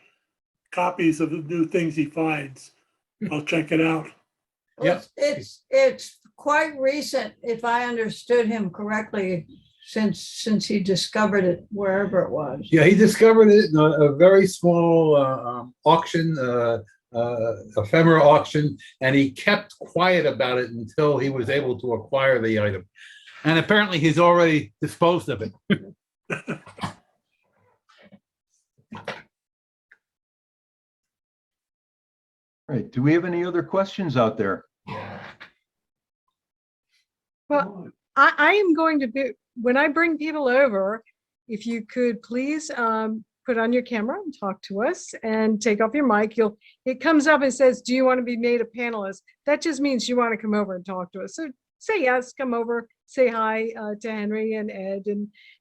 copies of the new things he finds. I'll check it out. Yep. It's quite recent, if I understood him correctly, since he discovered it wherever it was. Yeah, he discovered it in a very small auction, ephemera auction, and he kept quiet about it until he was able to acquire the item. And apparently he's already disposed of it. Right. Do we have any other questions out there? Well, I am going to be, when I bring people over, if you could please put on your camera and talk to us and take off your mic. It comes up and says, do you want to be made a panelist? That just means you want to come over and talk to us. So say yes, come over, say hi to Henry and Ed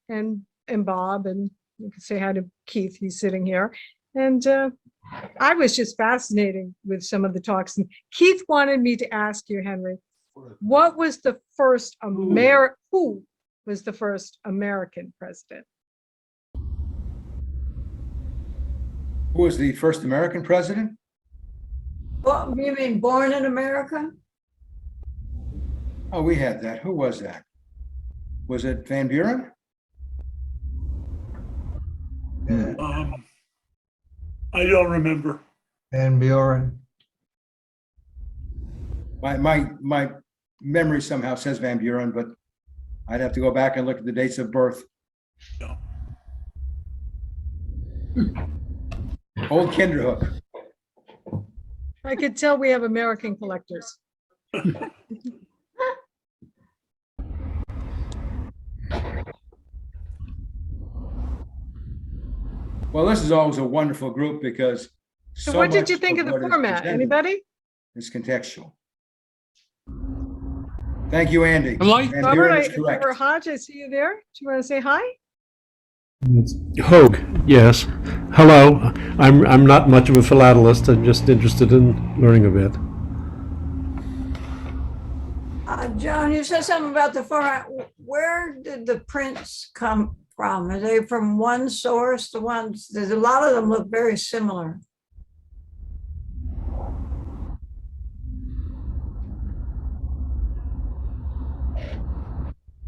and Bob, and you can say hi to Keith, he's sitting here. And I was just fascinated with some of the talks. And Keith wanted me to ask you, Henry, what was the first who was the first American president? Who was the first American president? Well, you mean born in America? Oh, we had that. Who was that? Was it Van Buren? I don't remember. Van Buren. My memory somehow says Van Buren, but I'd have to go back and look at the dates of birth. No. Old Kinderhook. I could tell we have American collectors. Well, this is always a wonderful group because So what did you much think of the what is format? presented Anybody? is contextual. Thank you, Andy. I'm like- Van Robert, Buren is correct. or Hodge, I see you there. Do you want to say hi? Hogue, yes. Hello. I'm not much of a philatelist. I'm just interested in learning a bit. John, you said something about the format. Where did the prints come from? Are they from one source? The ones, there's a lot of them look very similar.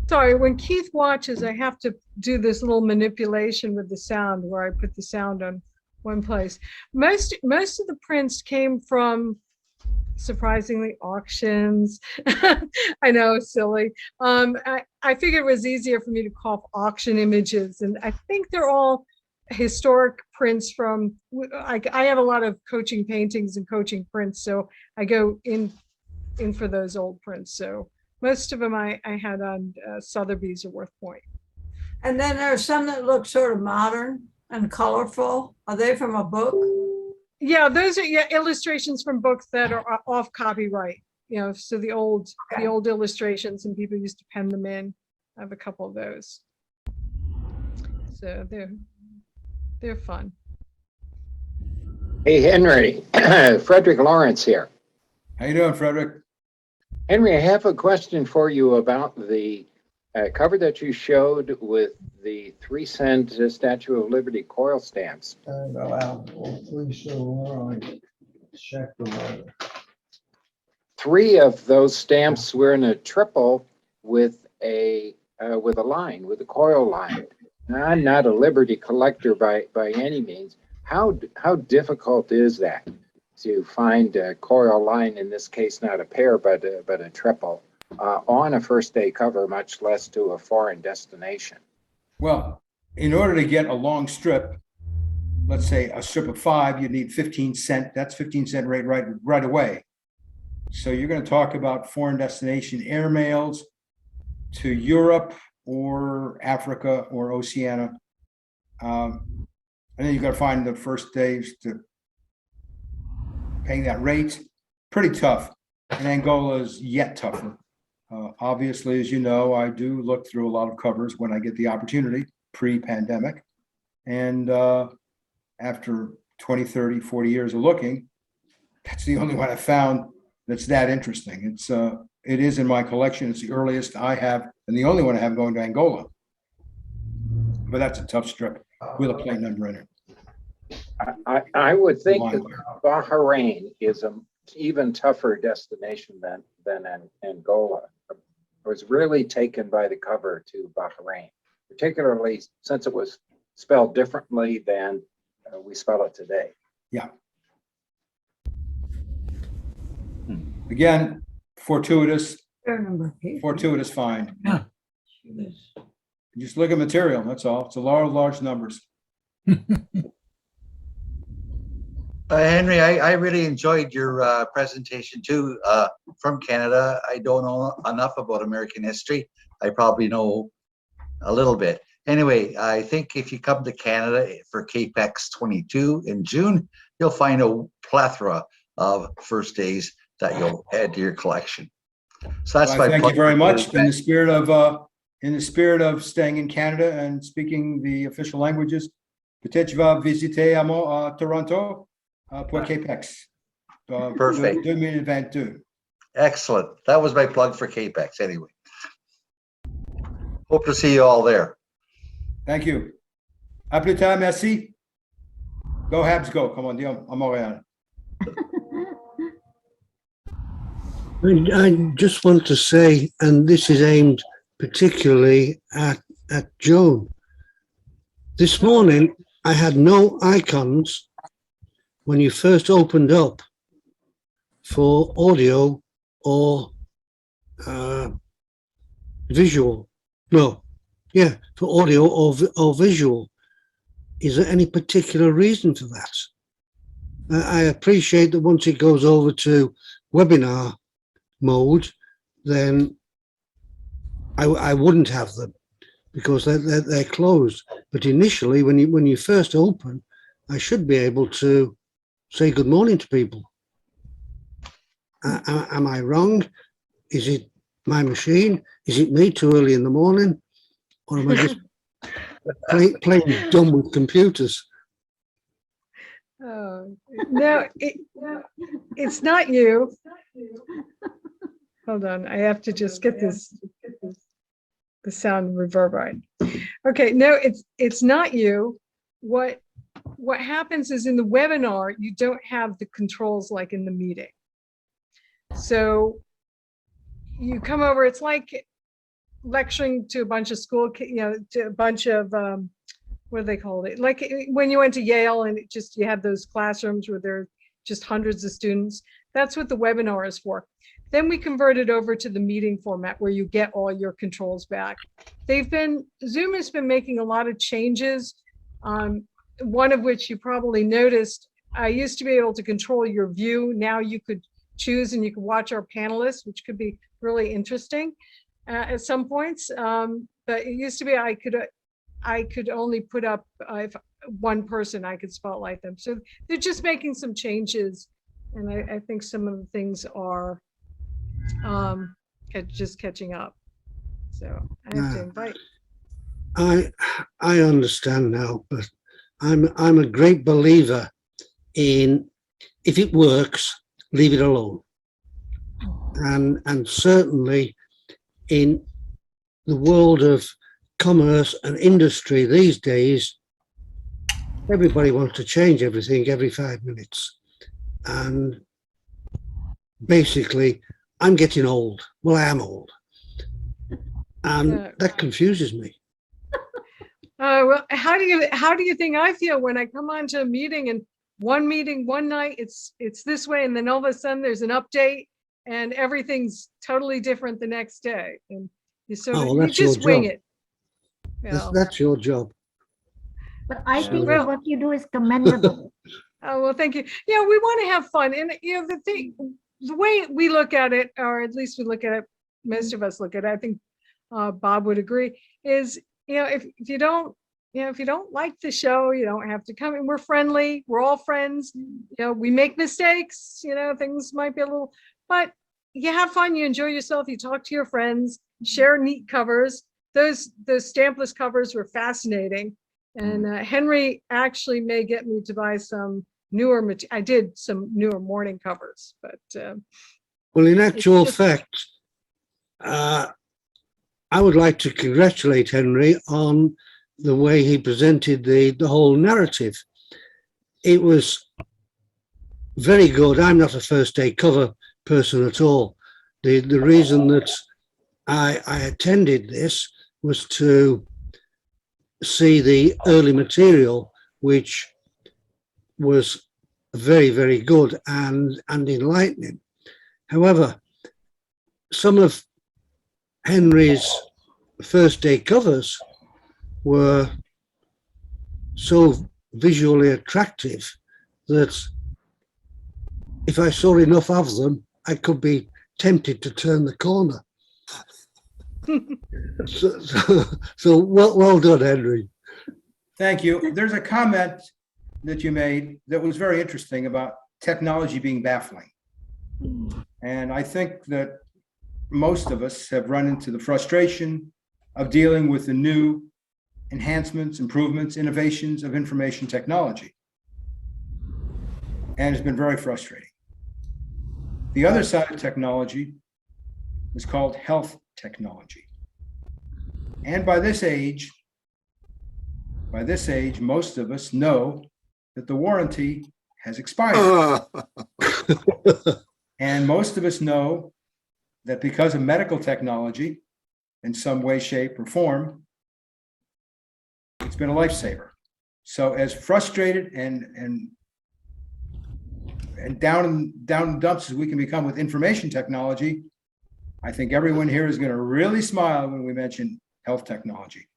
Sorry, when Keith watches, I have to do this little manipulation with the sound where I put the sound on one place. Most of the prints came from, surprisingly, auctions. I know, silly. I figured it was easier for me to call auction images, and I think they're all historic prints from, I have a lot of coaching paintings and coaching prints, so I go in for those old prints. So most of them I had on Sotheby's or Worth Point. And then there are some that look sort of modern and colorful. Are they from a book? Yeah, those are illustrations from books that are off copyright. So the old illustrations, and people used to pen them in. I have a couple of those. So they're fun. Hey, Henry, Frederick Lawrence here. How you doing, Frederick? Henry, I have a question for you about the cover that you showed with the 3-cent Statue of Liberty coil stamps. Go out. Please, so where are we? Three of those stamps were in a triple with a line, with a coil line. Now, I'm not a Liberty collector by any means. How difficult is that to find a coil line, in this case, not a pair, but a triple, on a first day cover, much less to a foreign destination? Well, in order to get a long strip, let's say a strip of 5, you need 15 cent. That's 15 cent rate right away. So you're going to talk about foreign destination airmails to Europe or Africa or Oceania. And then you've got to find the first days to paying that rate. Pretty tough. And Angola is yet tougher. Obviously, as you know, I do look through a lot of covers when I get the opportunity, pre-pandemic. And after 20, 30, 40 years of looking, that's the only one I found that's that interesting. It is in my collection. It's the earliest I have and the only one I have going to Angola. But that's a tough strip with a plate number in it. I would think that Bahrain is an even tougher destination than Angola. I was really taken by the cover to Bahrain, particularly since it was spelled differently than we spell it today. Yeah. Again, fortuitous find. Yeah. Just look at material, that's all. It's a lot of large numbers. Henry, I really enjoyed your presentation too, from Canada. I don't know enough about American history. I probably know a little bit. Anyway, I think if you come to Canada for CAPEX 22 in June, you'll find a plethora of first days that you'll add to your collection. So that's my thank you very much. In the spirit of staying in Canada and speaking the official languages, peut-être je vais visiter à Toronto pour CAPEX. Perfect. 2022. Excellent. That was my plug for CAPEX anyway. Hope to see you all there. Thank you. À plus tard, merci. Go Habs, go. Come on, Dion, à Montréal. I just want to say, and this is aimed particularly at Joan. This morning, I had no icons when you first opened up for audio or visual. No, yeah, for audio or visual. Is there any particular reason for that? I appreciate that once it goes over to webinar mode, then I wouldn't have them because they're closed. But initially, when you first open, I should be able to say good morning to people. Am I wrong? Is it my machine? Is it me too early in the morning? Or am I just playing dumb with computers? Oh, no, it's not you. Hold on, I have to just get the sound reverberate. Okay, no, it's not you. What happens is in the webinar, you don't have the controls like in the meeting. So you come over, it's like lecturing to a bunch of school, to a bunch of, what do they call it? Like when you went to Yale and you have those classrooms where there are just hundreds of students. That's what the webinar is for. Then we converted over to the meeting format where you get all your controls back. Zoom has been making a lot of changes. One of which you probably noticed, I used to be able to control your view. Now you could choose and you can watch our panelists, which could be really interesting at some points. But it used to be I could only put up if one person, I could spotlight them. So they're just making some changes. And I think some of the things are just catching up. So I have to invite. I understand now, but I'm a great believer in if it works, leave it alone. And certainly in the world of commerce and industry these days, everybody wants to change everything every 5 minutes. And basically, I'm getting old. Well, I am old. And that confuses me. Well, how do you think I feel when I come onto a meeting and one meeting one night it's this way, and then all of a sudden there's an update and everything's totally different the next day, and you sort of you just wing it. That's your job. But I think Well- what you do is commendable. Oh, well, thank you. Yeah, we want to have fun. And the way we look at it, or at least we look at it, most of us look at it, I think Bob would agree, is, if you don't like the show, you don't have to come in. We're friendly. We're all friends. We make mistakes, things might be a little, but you have fun. You enjoy yourself. You talk to your friends, share neat covers. Those stampless covers were fascinating. And Henry actually may get me to buy some newer material. I did some newer morning covers, but well, in actual fact, I would like to congratulate Henry on the way he presented the whole narrative. It was very good. I'm not a first day cover person at all. The reason that I attended this was to see the early material, which was very, very good and enlightening. However, some of Henry's first day covers were so visually attractive that if I saw enough of them, I could be tempted to turn the corner. So well done, Henry. Thank you. There's a comment that you made that was very interesting about technology being baffling. And I think that most of us have run into the frustration of dealing with the new enhancements, improvements, innovations of information technology. And it's been very frustrating. The other side of technology is called health technology. And by this age, most of us know that the warranty has expired. And most of us know that because of medical technology, in some way, shape, or form, it's been a lifesaver. So as frustrated and down in the dumps as we can become with information technology, I think everyone here is going to really smile when we mention health technology.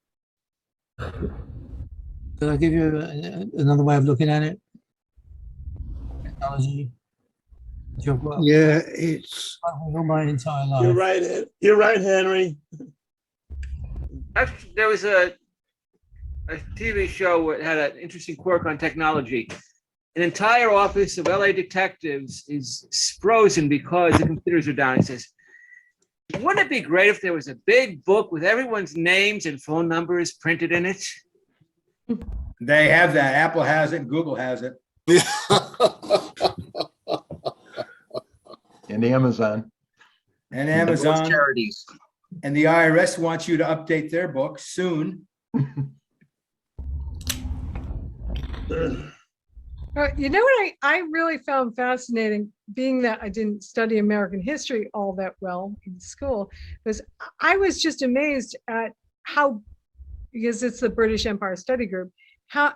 Could I give you another way of looking at it? Technology. Yeah, it's All my entire life. You're right. You're right, Henry. Actually, there was a TV show that had an interesting quirk on technology. An entire office of LA detectives is frozen because the computers are down. He says, wouldn't it be great if there was a big book with everyone's names and phone numbers printed in it? They have that. Apple has it. Google has it. And Amazon. And Amazon. Those charities. And the IRS wants you to update their book soon. You know what I really found fascinating, being that I didn't study American history all that well in school, was I was just amazed at how, because it's the British Empire Study Group, how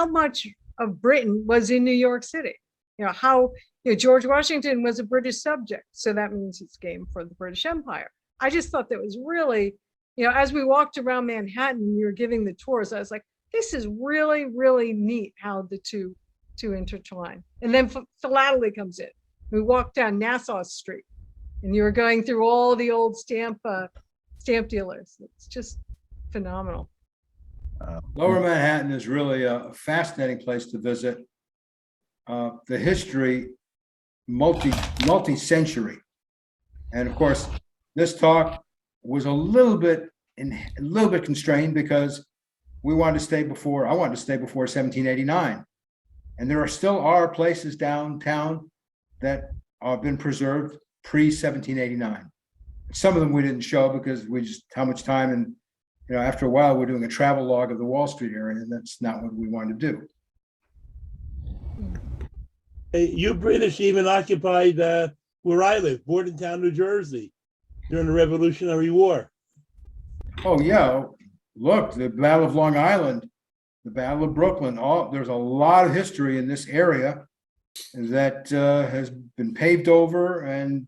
much of Britain was in New York City. George Washington was a British subject, so that means it's game for the British Empire. I just thought that was really, as we walked around Manhattan, you were giving the tours, I was like, this is really, really neat how the two intertwine. And then philately comes in. We walked down Nassau Street and you were going through all the old stamp dealers. It's just phenomenal. Lower Manhattan is really a fascinating place to visit. The history, multi-century. And of course, this talk was a little bit constrained because I wanted to stay before 1789. And there are places downtown that have been preserved pre-1789. Some of them we didn't show because how much time, and after a while we're doing a travel log of the Wall Street area, and that's not what we wanted to do. Hey, you British even occupied where I live, Bordentown, New Jersey, during the Revolutionary War. Oh, yeah. Look, the Battle of Long Island, the Battle of Brooklyn, there's a lot of history in this area that has been paved over, and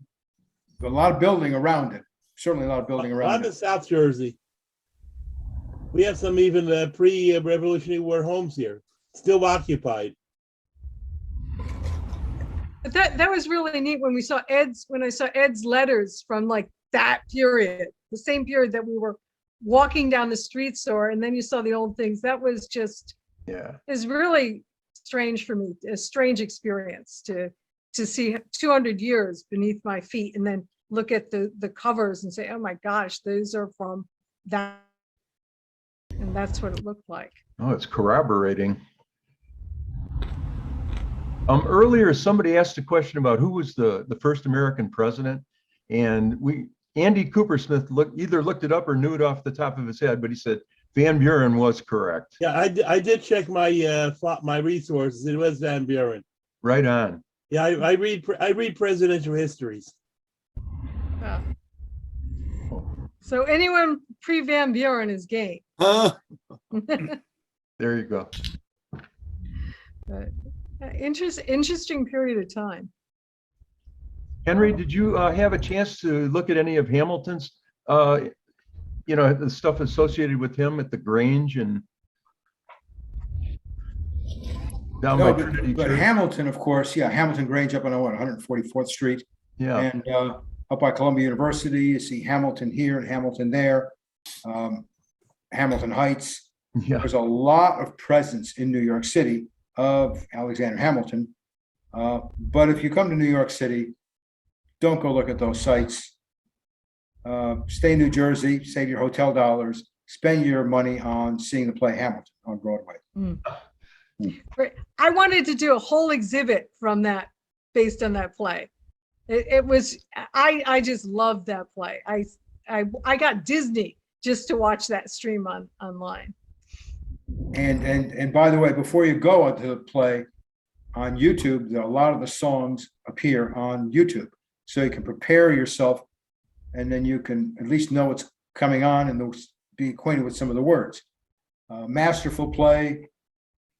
a lot of building around it. Certainly a lot of building around I'm it. in South Jersey. We have some even pre-Revolutionary War homes here, still occupied. But that was really neat when I saw Ed's letters from like that period, the same period that we were walking down the street store, and then you saw the old things. That was just, is really strange for me, a strange experience to see 200 years beneath my feet and then look at the covers and say, oh my gosh, those are from that. And that's what it looked like. Oh, it's corroborating. Earlier, somebody asked a question about who was the first American president, and Andy Coopersmith either looked it up or knew it off the top of his head, but he said Van Buren was correct. Yeah, I did check my resources. It was Van Buren. Right on. Yeah, I read presidential histories. Oh. So anyone pre-Van Buren is game. There you go. But, interesting period of time. Henry, did you have a chance to look at any of Hamilton's, the stuff associated with him at the Grange and down by Trinity But Church? Hamilton, of course, Hamilton Grange up on 144th Street. Yeah. And up by Columbia University, you see Hamilton here and Hamilton there, Hamilton Heights. Yeah. There's a lot of presence in New York City of Alexander Hamilton. But if you come to New York City, don't go look at those sites. Stay in New Jersey, save your hotel dollars, spend your money on seeing the play Hamilton on Broadway. I wanted to do a whole exhibit from that, based on that play. I just loved that play. I got Disney just to watch that stream online. And by the way, before you go onto the play on YouTube, a lot of the songs appear on YouTube, so you can prepare yourself, and then you can at least know what's coming on and be acquainted with some of the words. Masterful play,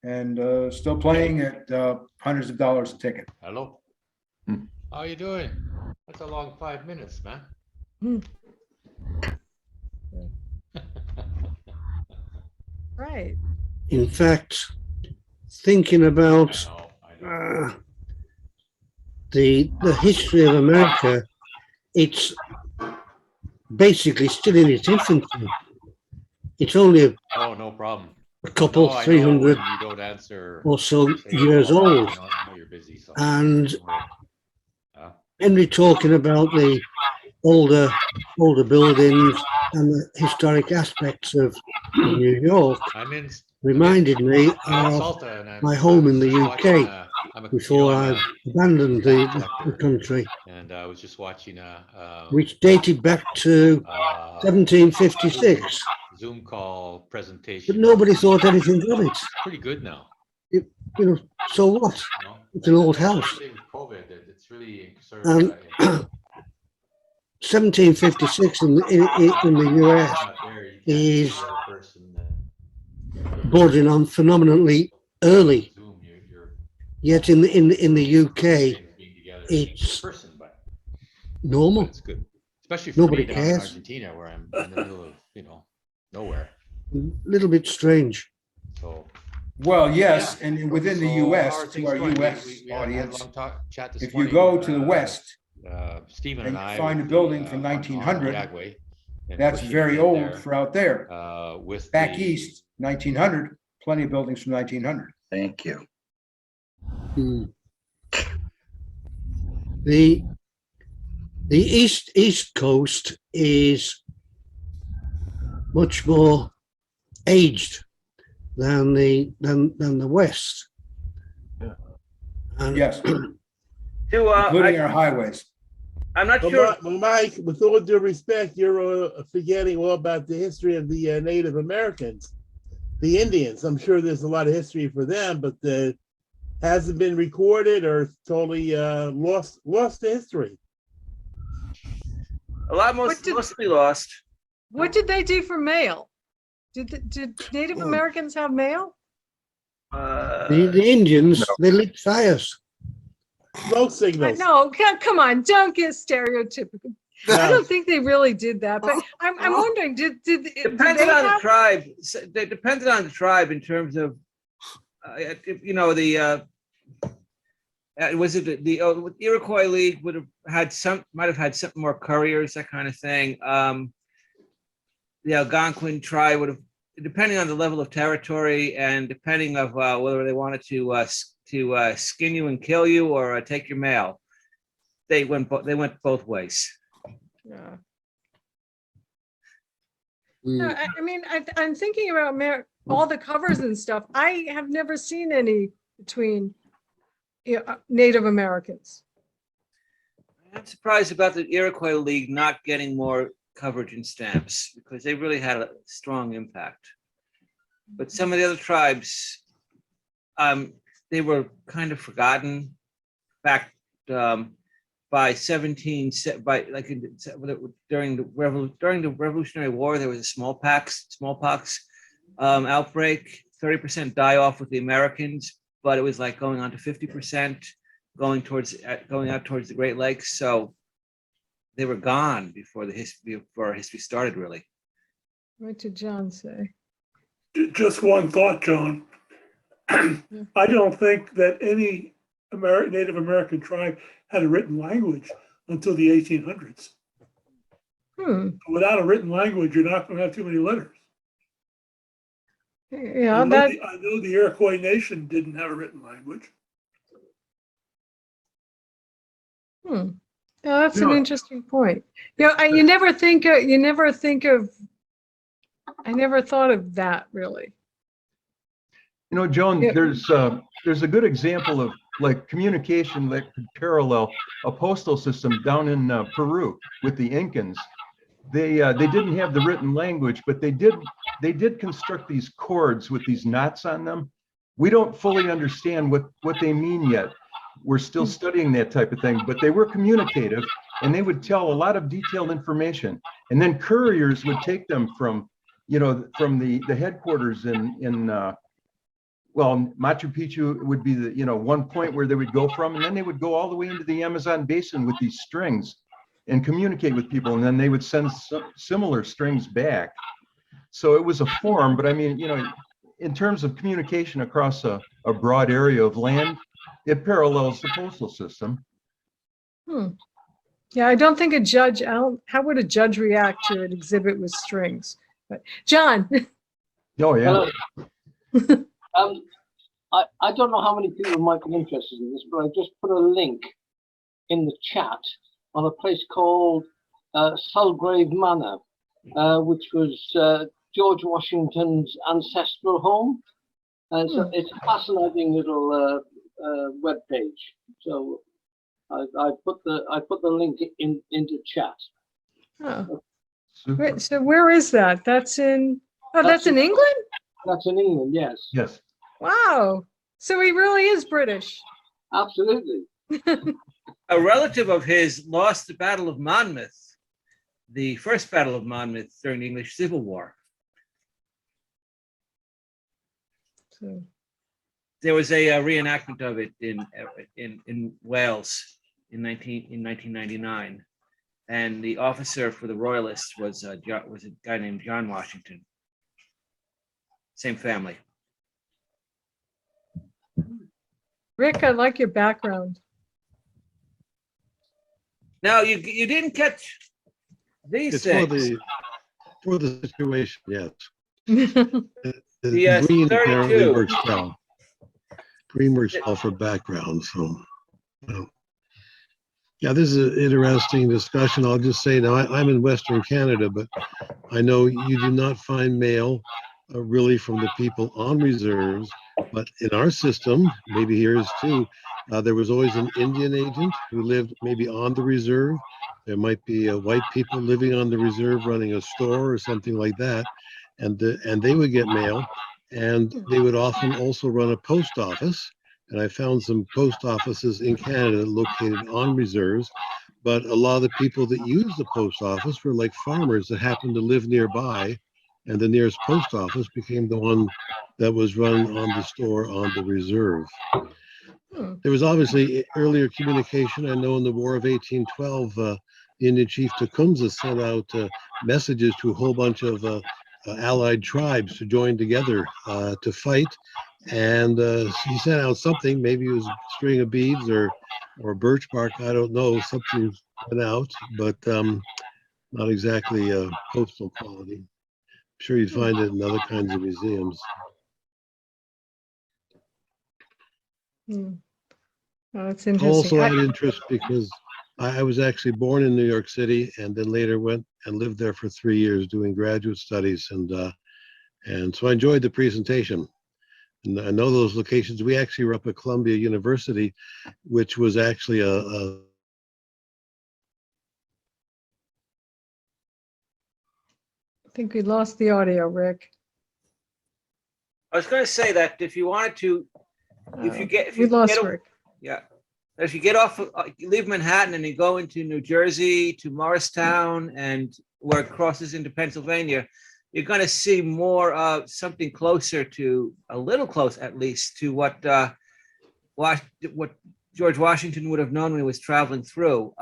and still playing at hundreds of dollars a ticket. Hello. How you doing? That's a long 5 minutes, man. Right. In fact, thinking about the history of America, it's basically still in its infancy. It's only no problem. a couple, No, I know 300 when you don't answer, or so say, years I old. know you're busy, so And don't worry. Henry talking about the older buildings and the historic aspects of New York reminded me of my home in the UK before I abandoned the country, And I was just watching which dated back to 1756. Zoom call presentation. But nobody thought anything of it. Pretty good now. So what? It's an old house. Especially with COVID, it's really sort And of, 1756 in the US is bordering on phenomenally early. Yet in the UK, it's normal. It's good, especially for Nobody me down in cares. Argentina, where I'm in the middle of nowhere. A little bit strange. So Well, yes, and within the So how US, are to things our going? US We had a audience, long chat this if you morning, go to the west Stephen and and I find a with building the, from on 1900, Yagway, and that's pushing very it old there, for out there. with Back the- east, 1900, plenty of buildings from 1900. Thank you. The east coast is much more aged than the west. And Yes, To, including our highways. I'm not Well, sure. Mike, with all due respect, you're forgetting all about the history of the Native Americans, the Indians. I'm sure there's a lot of history for them, but hasn't been recorded or totally lost to history. A lot mostly lost. What did they do for mail? Did Native Americans have mail? The Indians, they lit fires. Smoke signals. No, come on, don't get stereotypical. I don't think they really did that, but I'm wondering, did Depended they on the have- tribe. They depended on the tribe in terms of, you know, was it the Iroquois League would have had might have had some more couriers, that kind of thing. The Algonquin tribe would have, depending on the level of territory and depending of whether they wanted to skin you and kill you or take your mail, they went both ways. Yeah. No, I mean, I'm thinking about all the covers and stuff. I have never seen any between Native Americans. I'm surprised about the Iroquois League not getting more coverage in stamps because they really had a strong impact. But some of the other tribes, they were kind of forgotten. In fact, during the Revolutionary War, there was a smallpox outbreak. 30% die off with the Americans, but it was like going on to 50%, going out towards the Great Lakes. So they were gone before our history started, really. What did John say? Just one thought, John. I don't think that any Native American tribe had a written language until the 1800s. Without a written language, you're not going to have too many letters. Yeah, I know the Iroquois Nation didn't have a written language. Yeah, that's an interesting point. You know, I never thought of that really. You know, Joan, there's a good example of like communication that could parallel a postal system down in Peru with the Incans. They didn't have the written language, but they did construct these cords with these knots on them. We don't fully understand what they mean yet. We're still studying that type of thing, but they were communicative and they would tell a lot of detailed information. And then couriers would take them from the headquarters in Machu Picchu would be the, one point where they would go from, and then they would go all the way into the Amazon basin with these strings and communicate with people. And then they would send similar strings back. So it was a form, but I mean, in terms of communication across a broad area of land, it parallels the postal system. Yeah, I don't think how would a judge react to an exhibit with strings? But John. Oh, yeah. I don't know how many people might be interested in this, but I just put a link in the chat on a place called Sulgrave Manor, which was George Washington's ancestral home. So it's a fascinating little web page. So I put the link into chat. Oh. Wait, so where is that? That's in England? That's in England, yes. Yes. Wow. So he really is British. Absolutely. A relative of his lost the Battle of Monmouth, the first Battle of Monmouth during the English Civil War. So. There was a reenactment of it in Wales in 1999, and the officer for the Royalists was a guy named John Washington. Same family. Rick, I like your background. Now you didn't catch these things. For the situation, yes. The green 32. apparently works well. Green works well for background, so. Yeah, this is an interesting discussion. I'll just say now, I'm in Western Canada, but I know you do not find mail really from the people on reserves, but in our system, maybe yours too, there was always an Indian agent who lived maybe on the reserve. There might be white people living on the reserve running a store or something like that, and they would get mail, and they would often also run a post office, and I found some post offices in Canada located on reserves. But a lot of the people that use the post office were like farmers that happened to live nearby, and the nearest post office became the one that was run on the store on the reserve. There was obviously earlier communication. I know in the War of 1812, the Indian chief Tecumseh sent out messages to a whole bunch of allied tribes to join together to fight. And he sent out something, maybe it was a string of beads or birch bark, I don't know, something went out, but not exactly postal quality. I'm sure you'd find it in other kinds of museums. Oh, that's interesting. Also had interest because I was actually born in New York City and then later went and lived there for 3 years doing graduate studies. And so I enjoyed the presentation. And I know those locations. We actually were up at Columbia University, which was actually I think we lost the audio, Rick. I was going to say that if you wanted to, if we you lost get, Rick. yeah, if you get off, you leave Manhattan and you go into New Jersey to Morristown and where it crosses into Pennsylvania, you're going to see more something closer to, a little close at least, to what George Washington would have known when he was traveling through.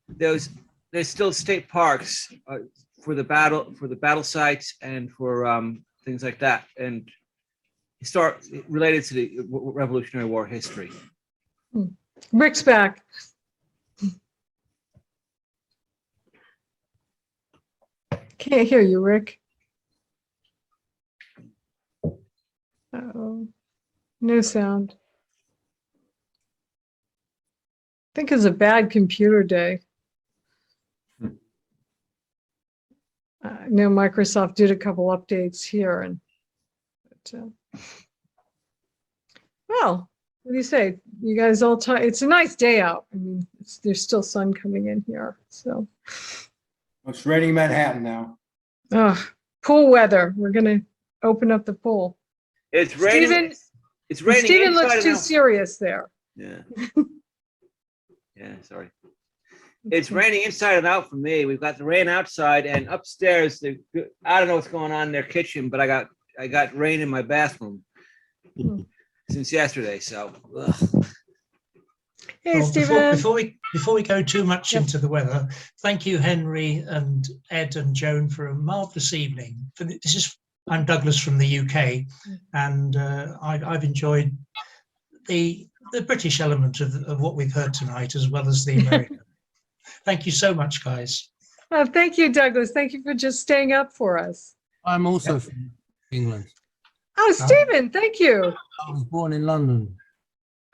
There's still state parks for the battle sites and for things like that, and start related to the Revolutionary War history. Rick's back. Can't hear you, Rick. Uh-oh. No sound. I think it's a bad computer day. I know Microsoft did a couple updates here, well, what do you say? You guys all it's a nice day out. I mean, there's still sun coming in here, so. It's raining Manhattan now. Pool weather. We're gonna open up the pool. It's raining. It's raining. Stephen looks too serious there. Yeah. Yeah, sorry. It's raining inside and out for me. We've got the rain outside and upstairs. I don't know what's going on in their kitchen, but I got rain in my bathroom since yesterday. So. Ugh. Hey, Well, Stephen. Before we go too much into the weather, thank you, Henry and Ed and Joan, for a marvelous evening. I'm Douglas from the UK, and I've enjoyed the British element of what we've heard tonight, as well as the American. Thank you so much, guys. Thank you, Douglas. Thank you for just staying up for us. I'm also from England. Oh, Stephen, thank you. I was born in London.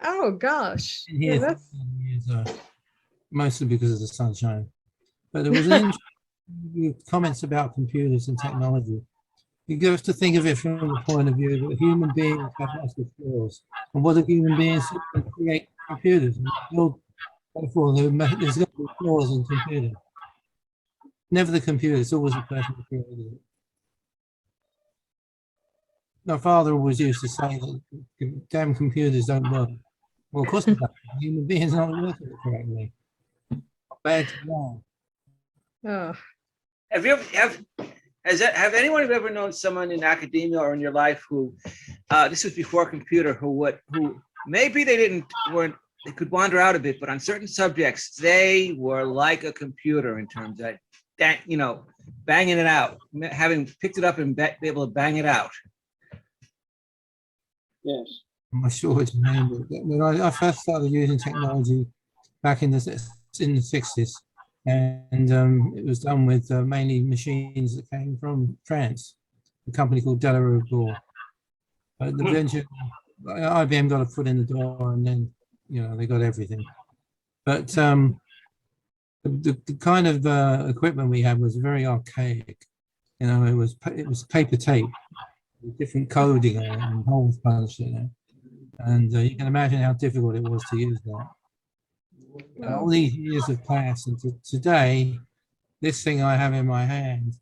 Oh, gosh. Here Yeah, that's... years, mostly because of the sunshine. But there was an interesting comments about computers and technology. You have to think of it from the point of view that human beings have lots of flaws. And what do human beings create computers? And build, therefore, there's going to be flaws in computers. Never the computer, it's always the person who created it. My father always used to say that damn computers don't work. Well, of course they don't. Human beings aren't working correctly. Bad to know. Oh. Have anyone ever known someone in academia or in your life who, this was before computer, who maybe they could wander out a bit, but on certain subjects, they were like a computer in terms of that, banging it out, having picked it up and be able to bang it out. Yes. I'm not sure its name, but when I first started using technology back in the 60s, and it was done with mainly machines that came from France, a company called Delaware Ball. But eventually, IBM got a foot in the door, and then they got everything. But the kind of equipment we had was very archaic. It was paper tape with different coding on it and holes punched in it. And you can imagine how difficult it was to use that. All these years have passed, and today, this thing I have in my hand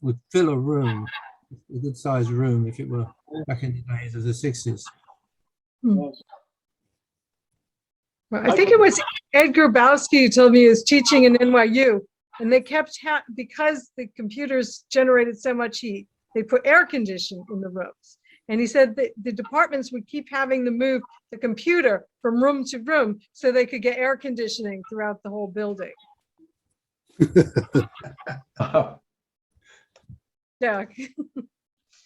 would fill a room, a good-sized room, if it were back in the days of the 60s. Well, I think it was Ed Grabowski who told me he was teaching in NYU, and they kept, because the computers generated so much heat, they put air conditioning in the rooms. And he said that the departments would keep having to move the computer from room to room so they could get air conditioning throughout the whole building. Yeah.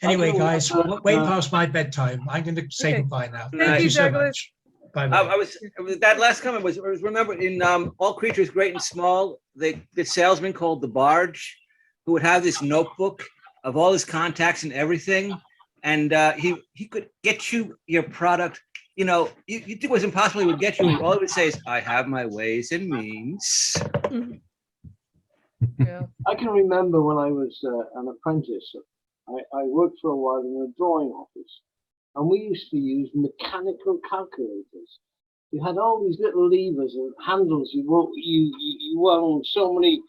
Anyway, guys, we're way past my bedtime. I'm going to say Okay. goodbye now. Thank you, so Douglas. much. Bye. I was that last comment was remember in All Creatures Great and Small, the salesman called the Barge, who would have this notebook of all his contacts and everything, and he could get you your product. You know, you think it was impossible. He would get you. All he would say is, "I have my ways and means." Yeah. I can remember when I was an apprentice, I worked for a while in a drawing office, and we used to use mechanical calculators. You had all these little levers and handles you wound so many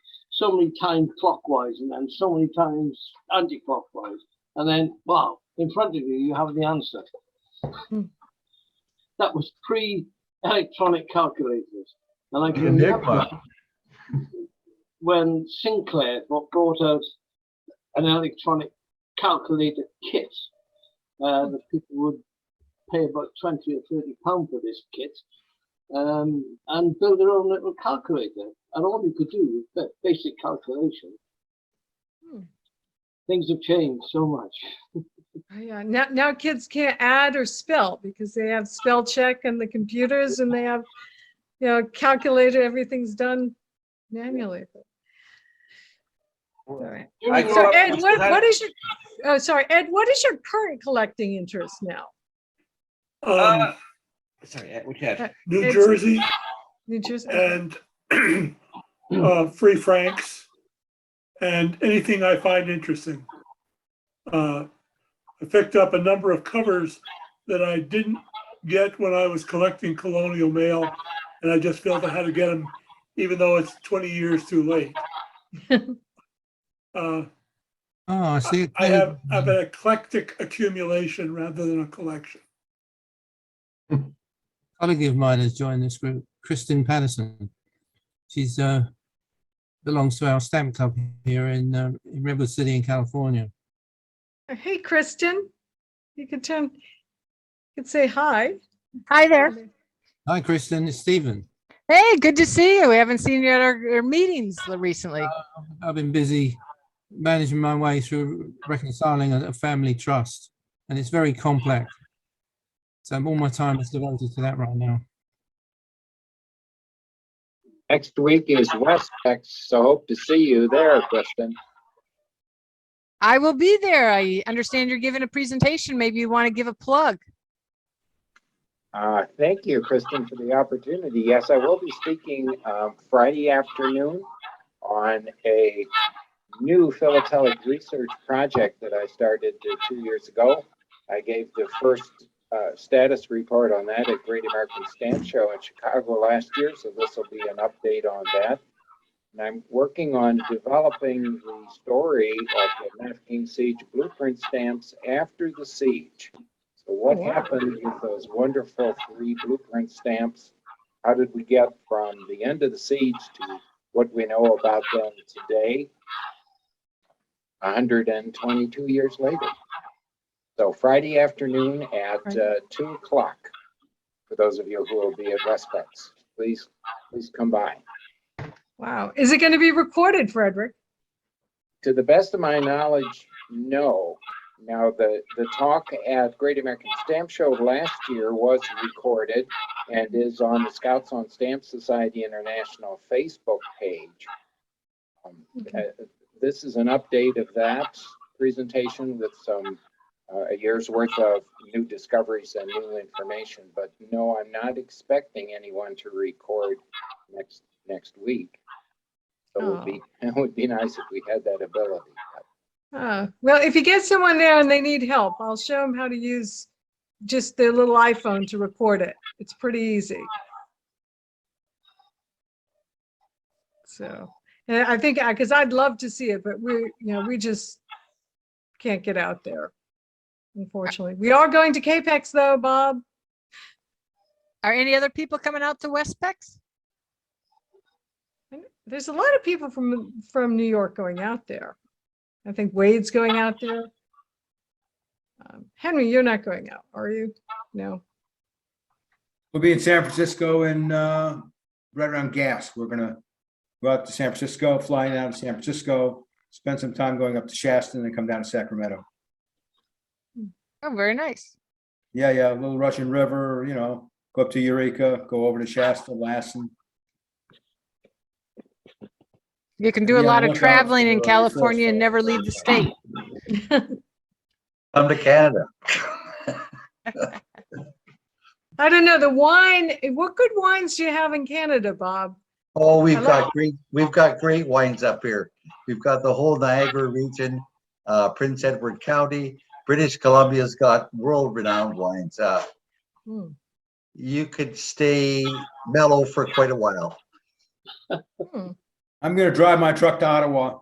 times clockwise and then so many times anti-clockwise, and then wow, in front of you you have the answer. That was pre-electronic calculators, and I can remember when Sinclair brought out an electronic calculator kit, that people would pay about 20 or 30 pounds for this kit, and build their own little calculator. And all you could do was basic calculation. Things have changed so much. Yeah, now kids can't add or spell because they have spell check on the computers, and they have, calculator, everything's done manually. All right. So Ed, what is your, Ed, what is your current collecting interest now? Sorry, Ed, which Ed? New Jersey. New Jersey. And free francs and anything I find interesting. I picked up a number of covers that I didn't get when I was collecting colonial mail, and I just felt I had to get them, even though it's 20 years too late. I see. I have an eclectic accumulation rather than a collection. A colleague of mine has joined this group, Kristen Patterson. She's belongs to our stamp club here in Redwood City in California. Hey, Kristen, you could say hi. Hi there. Hi, Kristen. It's Stephen. Hey, good to see you. We haven't seen you at our meetings recently. I've been busy managing my way through reconciling a family trust, and it's very complex. So all my time is devoted to that right now. Next week is Westex, so hope to see you there, Kristen. I will be there. I understand you're giving a presentation. Maybe you want to give a plug. Thank you, Kristen, for the opportunity. Yes, I will be speaking Friday afternoon on a new philatelic research project that I started 2 years ago. I gave the first status report on that at Great American Stamp Show in Chicago last year, so this will be an update on that. And I'm working on developing the story of the Mafeking Siege blueprint stamps after the siege. So what happened with those wonderful 3 blueprint stamps? How did we get from the end of the siege to what we know about them today, 122 years later? So Friday afternoon at 2 o'clock, for those of you who will be at Westex, please come by. Wow. Is it going to be recorded, Frederick? To the best of my knowledge, no. Now, the talk at Great American Stamp Show last year was recorded and is on the Scouts on Stamp Society International Facebook page. This is an update of that presentation with some a year's worth of new discoveries and new information. But no, I'm not expecting anyone to record next week. So it would be nice if we had that ability. Well, if you get someone there and they need help, I'll show them how to use just their little iPhone to record it. It's pretty easy. So, and I think, because I'd love to see it, but we just can't get out there, unfortunately. We are going to CAPEX though, Bob. Are any other people coming out to West Pex? There's a lot of people from New York going out there. I think Wade's going out there. Henry, you're not going out, are you? No. We'll be in San Francisco and right around gas. We're gonna go out to San Francisco, flying out of San Francisco, spend some time going up to Shasta, and then come down to Sacramento. Oh, very nice. Yeah, a little Russian River, go up to Eureka, go over to Shasta, Lassen. You can do a Yeah, lot of look out traveling in for California and resourceful. never leave the state. Come to Canada. I don't know, the wine, what good wines do you have in Canada, Bob? Oh, we've got great wines up here. We've got the whole Niagara region, Prince Edward County. British Columbia's got world-renowned wines. You could stay mellow for quite a while. I'm gonna drive my truck to Ottawa.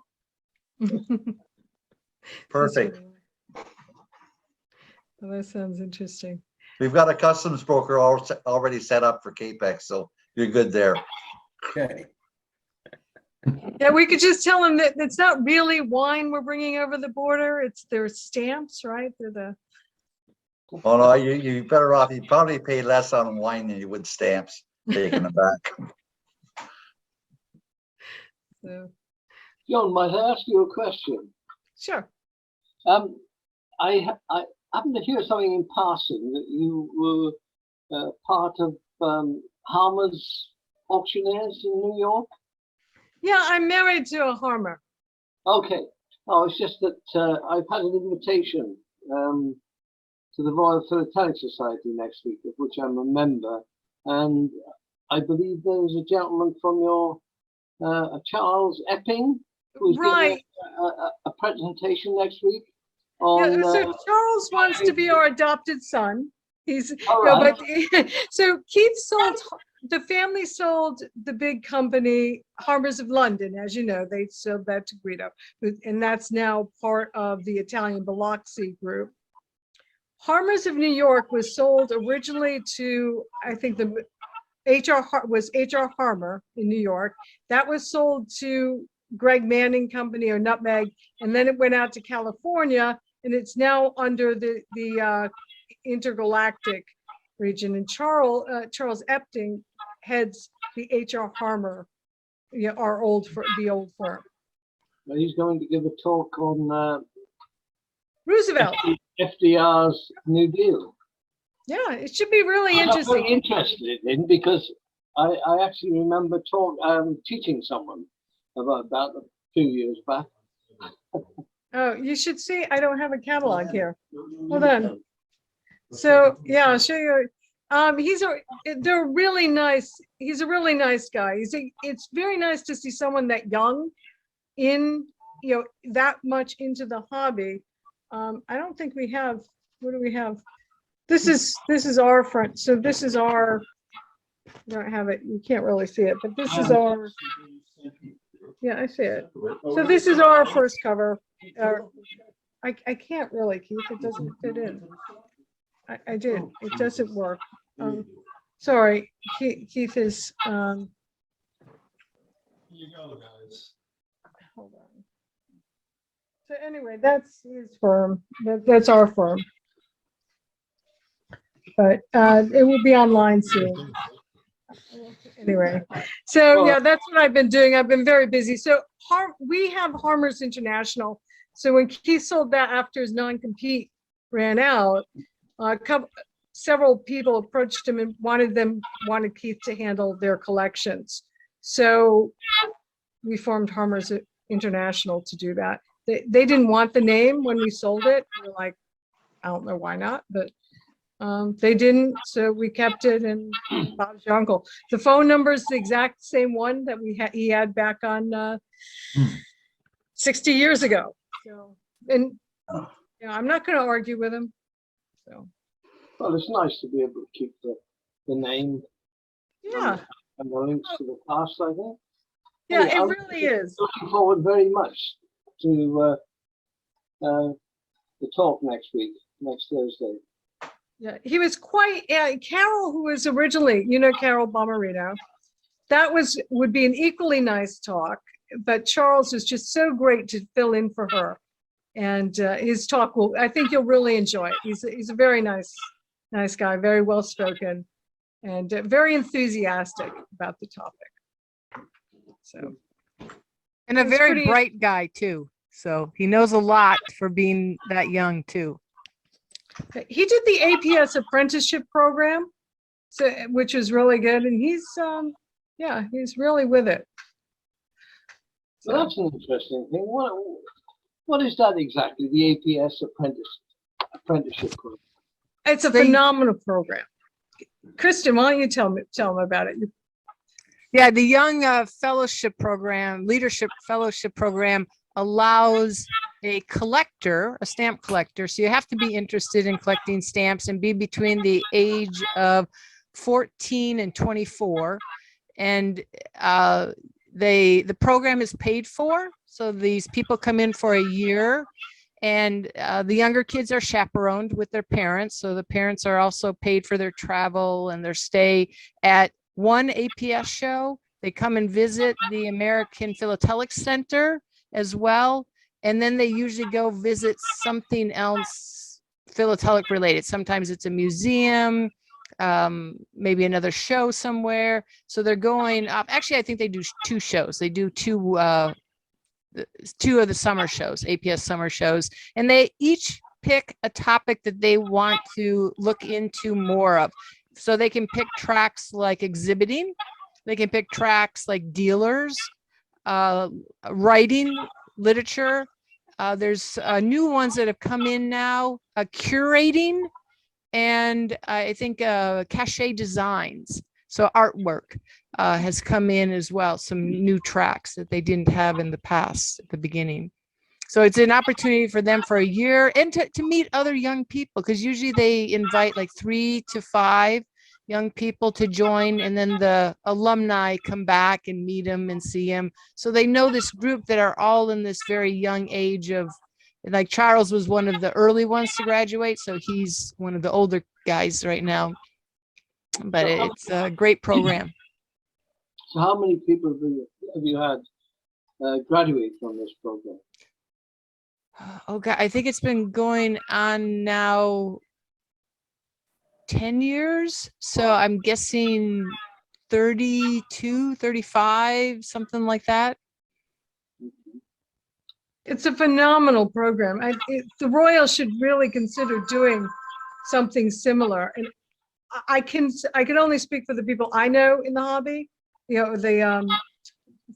Perfect. Well, that sounds interesting. We've got a customs broker already set up for CAPEX, so you're good there. Okay. Yeah, we could just tell them that it's not really wine we're bringing over the border. It's their stamps, right? They're the. Oh no, you better off. You probably pay less on wine than you would stamps. Taking it back. So. John, might I ask you a question? Sure. I happened to hear something in passing that you were part of Harmer's Auctioneers in New York. Yeah, I'm married to a Harmer. Okay. Oh, it's just that I've had an invitation to the Royal Philatelic Society next week, of which I'm a member, and I believe there's a gentleman from your Charles Epping who's right. giving a presentation next week. Yeah, so Charles wants to be our adopted son. He's right. but so Keith sold, the family sold the big company Harmers of London, as you know, they sold that to Guido, and that's now part of the Italian Biloxi group. Harmers of New York was sold originally to, I think the H.R. Harmer in New York. That was sold to Greg Manning Company or Nutmeg, and then it went out to California, and it's now under the intergalactic region. And Charles Epting heads the H.R. Harmer, the old firm. Well, he's going to give a talk on Roosevelt. FDR's New Deal. Yeah, it should be really interesting. I'm very interested in, because I actually remember teaching someone about that a few years back. Oh, you should see, I don't have a catalog here. Hold on. So yeah, I'll show you. They're really nice. He's a really nice guy. It's very nice to see someone that young in, that much into the hobby. I don't think we have, what do we have? This is our front. So this is our, I don't have it. You can't really see it, but this is our, yeah, I see it. So this is our first cover. I can't really, Keith, it doesn't fit in. I did, it doesn't work. Sorry, Keith is, Here you go, guys. hold on. So anyway, that's his firm, that's our firm. But it will be online soon. Anyway, so yeah, that's what I've been doing. I've been very busy. So we have Harmers International. So when Keith sold that after his non-compete ran out, several people approached him and wanted Keith to handle their collections. So we formed Harmers International to do that. They didn't want the name when we sold it. We were like, I don't know why not, but they didn't, so we kept it, and Bob's your uncle. The phone number is the exact same one that he had back on 60 years ago. So, and I'm not going to argue with him. So, well, it's nice to be able to keep the name. Yeah. And the links to the past, I think. Yeah, anyway, it really is. Looking forward very much to the talk next week, next Thursday. Yeah, he was quite, yeah, Carol, who was originally, you know, Carol Bomarino, that would be an equally nice talk, but Charles is just so great to fill in for her. And his talk I think you'll really enjoy it. He's a very nice guy, very well spoken, and very enthusiastic about the topic. So, And a it's very pretty- bright guy too. So he knows a lot for being that young too. He did the APS apprenticeship program, so which is really good, and he's yeah, he's really with it. So that's an interesting thing. What is that exactly? The APS apprenticeship program. It's a phenomenal program. Kristen, why don't you tell them about it? Yeah, the Young Fellowship Program, Leadership Fellowship Program allows a collector, a stamp collector. So you have to be interested in collecting stamps and be between the age of 14 and 24. And the program is paid for. So these people come in for a year, and the younger kids are chaperoned with their parents. So the parents are also paid for their travel and their stay at one APS show. They come and visit the American Philatelic Center as well. And then they usually go visit something else philatelic related. Sometimes it's a museum, maybe another show somewhere. So they're going up. Actually, I think they do 2 shows. They do 2 of the summer shows, APS summer shows, and they each pick a topic that they want to look into more of. So they can pick tracks like exhibiting, they can pick tracks like dealers, writing, literature. There's new ones that have come in now, curating, and I think cachet designs. So artwork has come in as well, some new tracks that they didn't have in the past at the beginning. So it's an opportunity for them for a year and to meet other young people, because usually they invite like 3 to 5 young people to join, and then the alumni come back and meet them and see them. So they know this group that are all in this very young age of, like Charles was one of the early ones to graduate. So he's one of the older guys right now, but it's a great program. So how many people have you had graduate from this program? Oh God, I think it's been going on now 10 years. So I'm guessing 32, 35, something like that. It's a phenomenal program. The Royal should really consider doing something similar. And I can only speak for the people I know in the hobby. You know,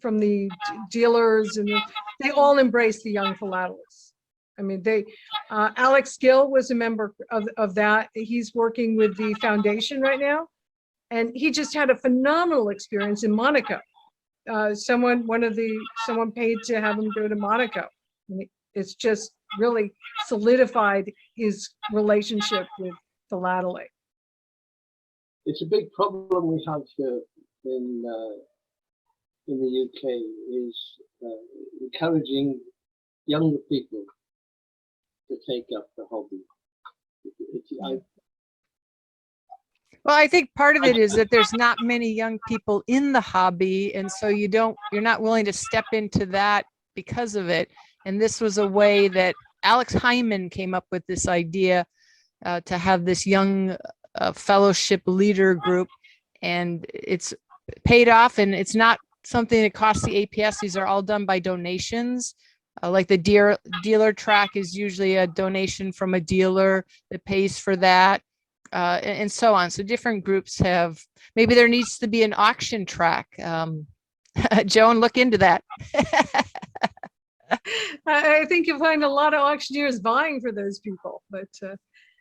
from the dealers, and they all embrace the young philatelists. I mean, Alex Gill was a member of that. He's working with the foundation right now, and he just had a phenomenal experience in Monaco. Someone paid to have him go to Monaco. And it's just really solidified his relationship with philately. It's a big problem we have here in the UK is encouraging younger people to take up the hobby. Well, I think part of it is that there's not many young people in the hobby, and so you're not willing to step into that because of it. And this was a way that Alex Hyman came up with this idea to have this young fellowship leader group, and it's paid off, and it's not something that costs the APS. These are all done by donations. Like the dealer track is usually a donation from a dealer that pays for that, and so on. So different groups have, maybe there needs to be an auction track. Joan, look into that. I think you'll find a lot of auctioneers vying for those people, but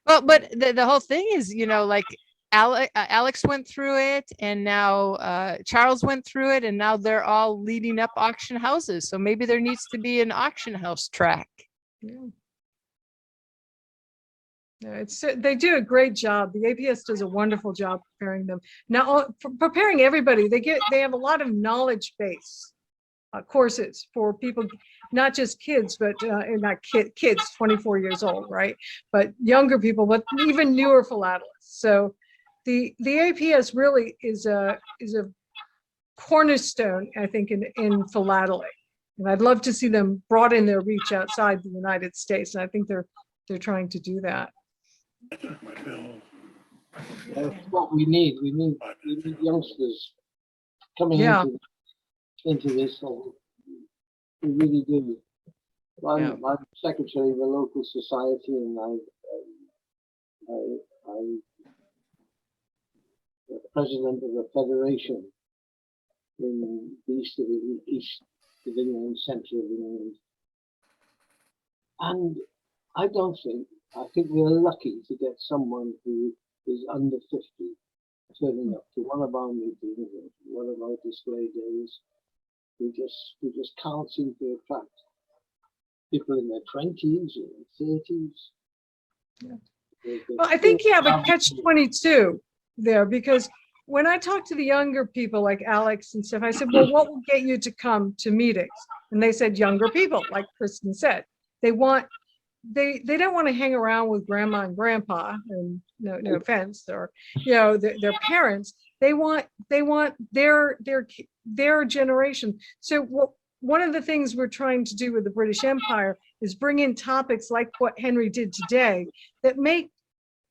well, but the whole thing is, you know, like Alex went through it, and now Charles went through it, and now they're all leading up auction houses. So maybe there needs to be an auction house track. Yeah. They do a great job. The APS does a wonderful job preparing them. Now, for preparing everybody, they have a lot of knowledge base courses for people, not just kids, but not kids 24 years old, right? But younger people, but even newer philatelists. So the APS really is a cornerstone, I think, in philately. And I'd love to see them broaden their reach outside the United States. And I think they're trying to do that. That's what we need. We need youngsters coming into this. We really do. I'm secretary of a local society, and I'm the president of a federation in the east of England, central of England. And I think we're lucky to get someone who is under 50 turning up to one of our meetings, one of our display days. We just can't seem to attract people in their 20s or 30s. Well, I think you have a catch-22 there, because when I talk to the younger people like Alex and stuff, I said, well, what will get you to come to meetings? And they said, younger people, like Kristen said. They don't want to hang around with grandma and grandpa, and no offense, or their parents. They want their generation. So one of the things we're trying to do with the British Empire is bring in topics like what Henry did today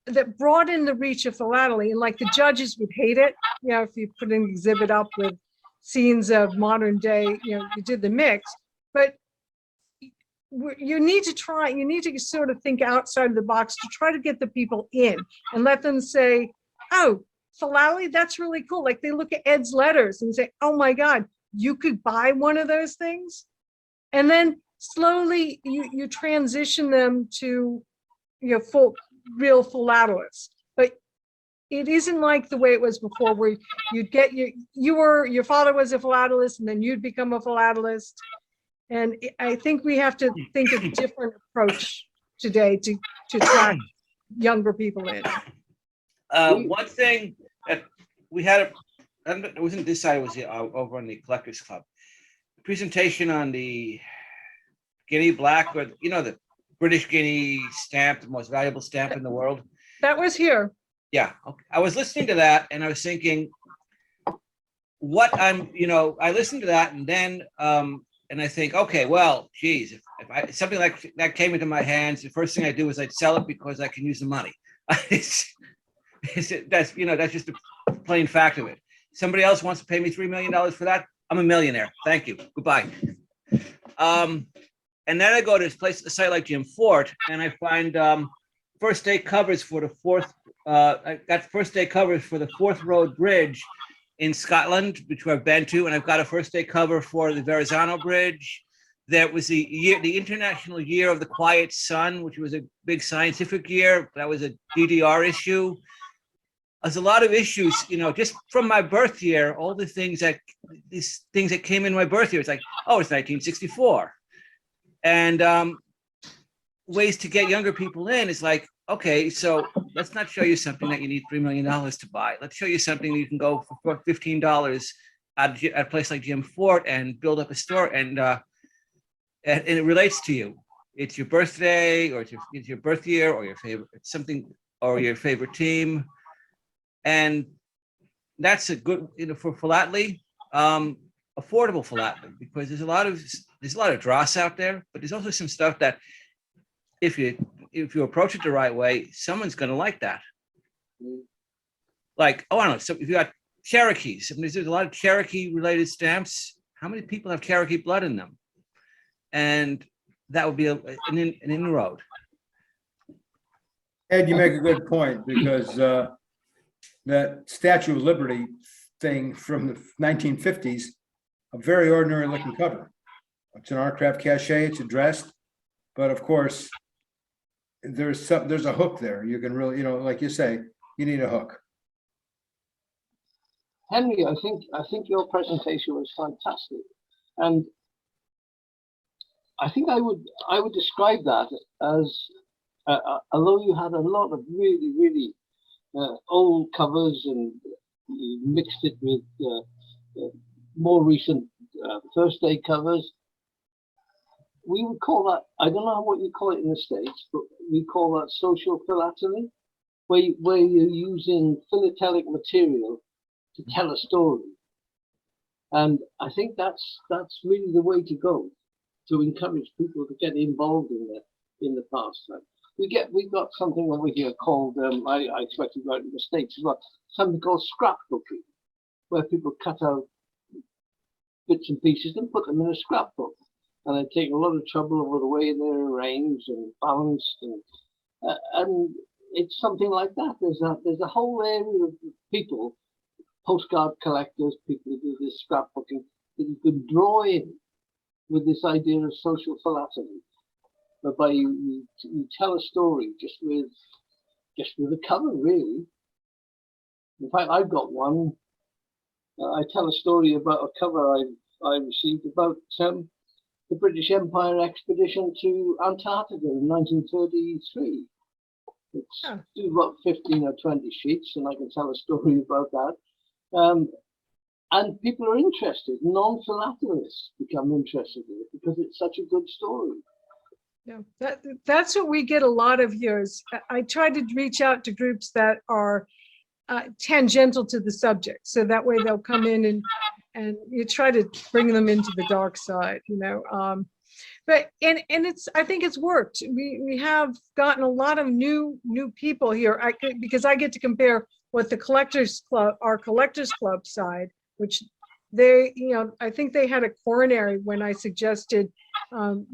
that broaden the reach of philately. And like the judges would hate it, if you put an exhibit up with scenes of modern day, you did the mix, but you need to sort of think outside of the box to try to get the people in and let them say, oh, philately, that's really cool. Like they look at Ed's letters and say, oh my God, you could buy one of those things. And then slowly you transition them to real philatelists. But it isn't like the way it was before, where you'd get your father was a philatelist and then you'd become a philatelist. And I think we have to think of a different approach today to attract younger people in. One thing that we had, it wasn't this side, it was over on the Collectors Club. Presentation on the Guinea Black, or the British Guinea stamp, the most valuable stamp in the world. That was here. Yeah, okay. I was listening to that and I was thinking, I listened to that and then, and I think, okay, well, geez, if something like that came into my hands, the first thing I do is I'd sell it because I can use the money. That's just a plain fact of it. Somebody else wants to pay me $3 million for that, I'm a millionaire. Thank you. Goodbye. And then I go to a site like Jim Fort, and I find first day covers for the fourth. I got first day covers for the Forth Road Bridge in Scotland, which I've been to, and I've got a first day cover for the Verrazanaras Bridge. That was the International Year of the Quiet Sun, which was a big scientific year. That was a DDR issue. There's a lot of issues, just from my birth year, all these things that came in my birth year. It's like, oh, it's 1964. And ways to get younger people in is like, okay, so let's not show you something that you need $3 million to buy. Let's show you something you can go for $15 at a place like Jim Fort and build up a store, and it relates to you. It's your birthday, or it's your birth year, or your favorite something, or your favorite team, and that's a good, for philately, affordable philately, because there's a lot of dross out there, but there's also some stuff that if you approach it the right way, someone's going to like that. Like, oh, I don't know. So if you got Cherokees, there's a lot of Cherokee related stamps. How many people have Cherokee blood in them? And that would be an inroad. Ed, you make a good point, because that Statue of Liberty thing from the 1950s, a very ordinary looking cover. It's an Artcraft cachet, it's addressed, but of course, there's a hook there. You can really, like you say, you need a hook. Henry, I think your presentation was fantastic, and I think I would describe that as, although you had a lot of really old covers and you mixed it with more recent first day covers. We would call that, I don't know what you call it in the States, but we call that social philately, where you're using philatelic material to tell a story. And I think that's really the way to go, to encourage people to get involved in the pastime. We've got something over here called, I expect you got it in the States as well, something called scrapbooking, where people cut out bits and pieces and put them in a scrapbook. And they take a lot of trouble over the way they're arranged and balanced, and it's something like that. There's a whole area of people, postcard collectors, people who do this scrapbooking, that you could draw in with this idea of social philosophy, whereby you tell a story just with a cover, really. In fact, I've got one. I tell a story about a cover I received about the British Empire expedition to Antarctica in 1933. It's about 15 or 20 sheets, and I can tell a story about that. And people are interested. Non-philatelists become interested in it because it's such a good story. Yeah, that's what we get a lot of here. Is I try to reach out to groups that are tangential to the subject, so that way they'll come in and you try to bring them into the dark side, you know. But I think it's worked. We have gotten a lot of new people here. Because I get to compare what the collectors club, our collectors club side, which they, you know, I think they had a coronary when I suggested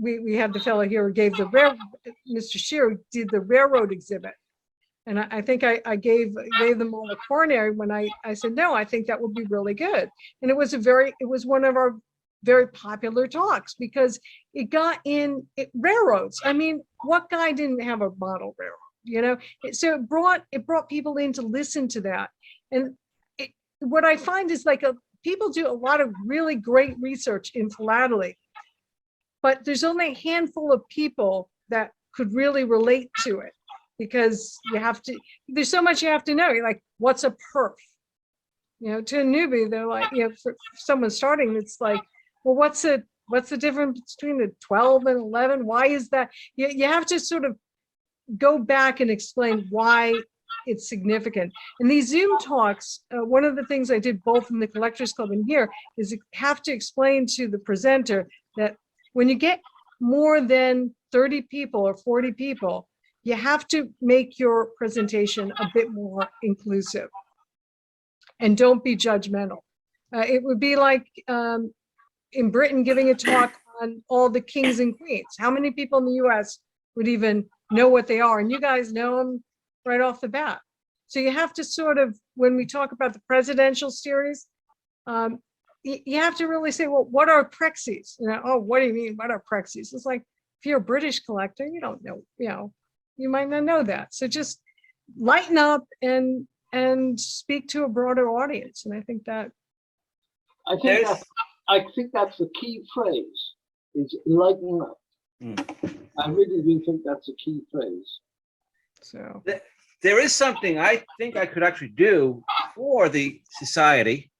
we had the fellow here who gave the Mr. Scheuer did the railroad exhibit. And I think I gave them all a coronary when I said, no, I think that would be really good. And it was one of our very popular talks because it got in railroads. I mean, what guy didn't have a model railroad, you know? So it brought people in to listen to that. And what I find is like people do a lot of really great research in philately, but there's only a handful of people that could really relate to it. Because there's so much you have to know. You're like, what's a perf? You know, to a newbie, they're like, you know, for someone starting, it's like, well, what's the difference between the 12 and 11? Why is that? You have to sort of go back and explain why it's significant. And these Zoom talks, one of the things I did both in the Collectors Club and here is you have to explain to the presenter that when you get more than 30 people or 40 people, you have to make your presentation a bit more inclusive and don't be judgmental. It would be like in Britain giving a talk on all the kings and queens. How many people in the US would even know what they are? And you guys know them right off the bat. So you have to sort of, when we talk about the presidential series, you have to really say, well, what are prexies? You know, oh, what do you mean? What are prexies? It's like, if you're a British collector, you don't know, you know, you might not know that. So just lighten up and speak to a broader audience. And I think that. I think that's the key phrase, is lighten up. I really do think that's a key phrase. So there is something I think I could actually do for the society.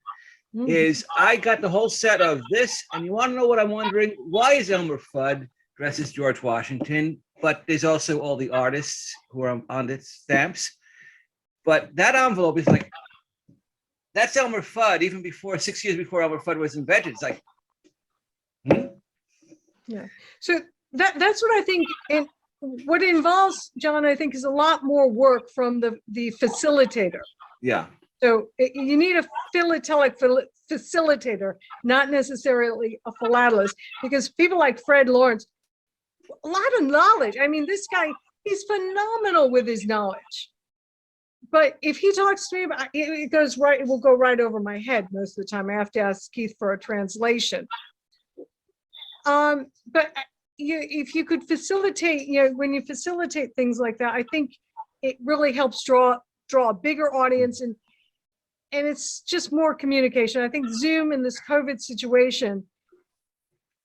Is I got the whole set of this, and you want to know what I'm wondering? Why is Elmer Fudd dressed as George Washington? But there's also all the artists who are on the stamps. But that envelope is like, that's Elmer Fudd, even before 6 years before Elmer Fudd was invented. It's like, yeah. So that's what I think. And what it involves, John, I think, is a lot more work from the facilitator. Yeah. So you need a philatelic facilitator, not necessarily a philatelist, because people like Fred Lawrence, a lot of knowledge. I mean, this guy, he's phenomenal with his knowledge. But if he talks to me about it, it will go right over my head most of the time. I have to ask Keith for a translation. But if you could facilitate, you know, when you facilitate things like that, I think it really helps draw a bigger audience, and it's just more communication. I think Zoom in this COVID situation,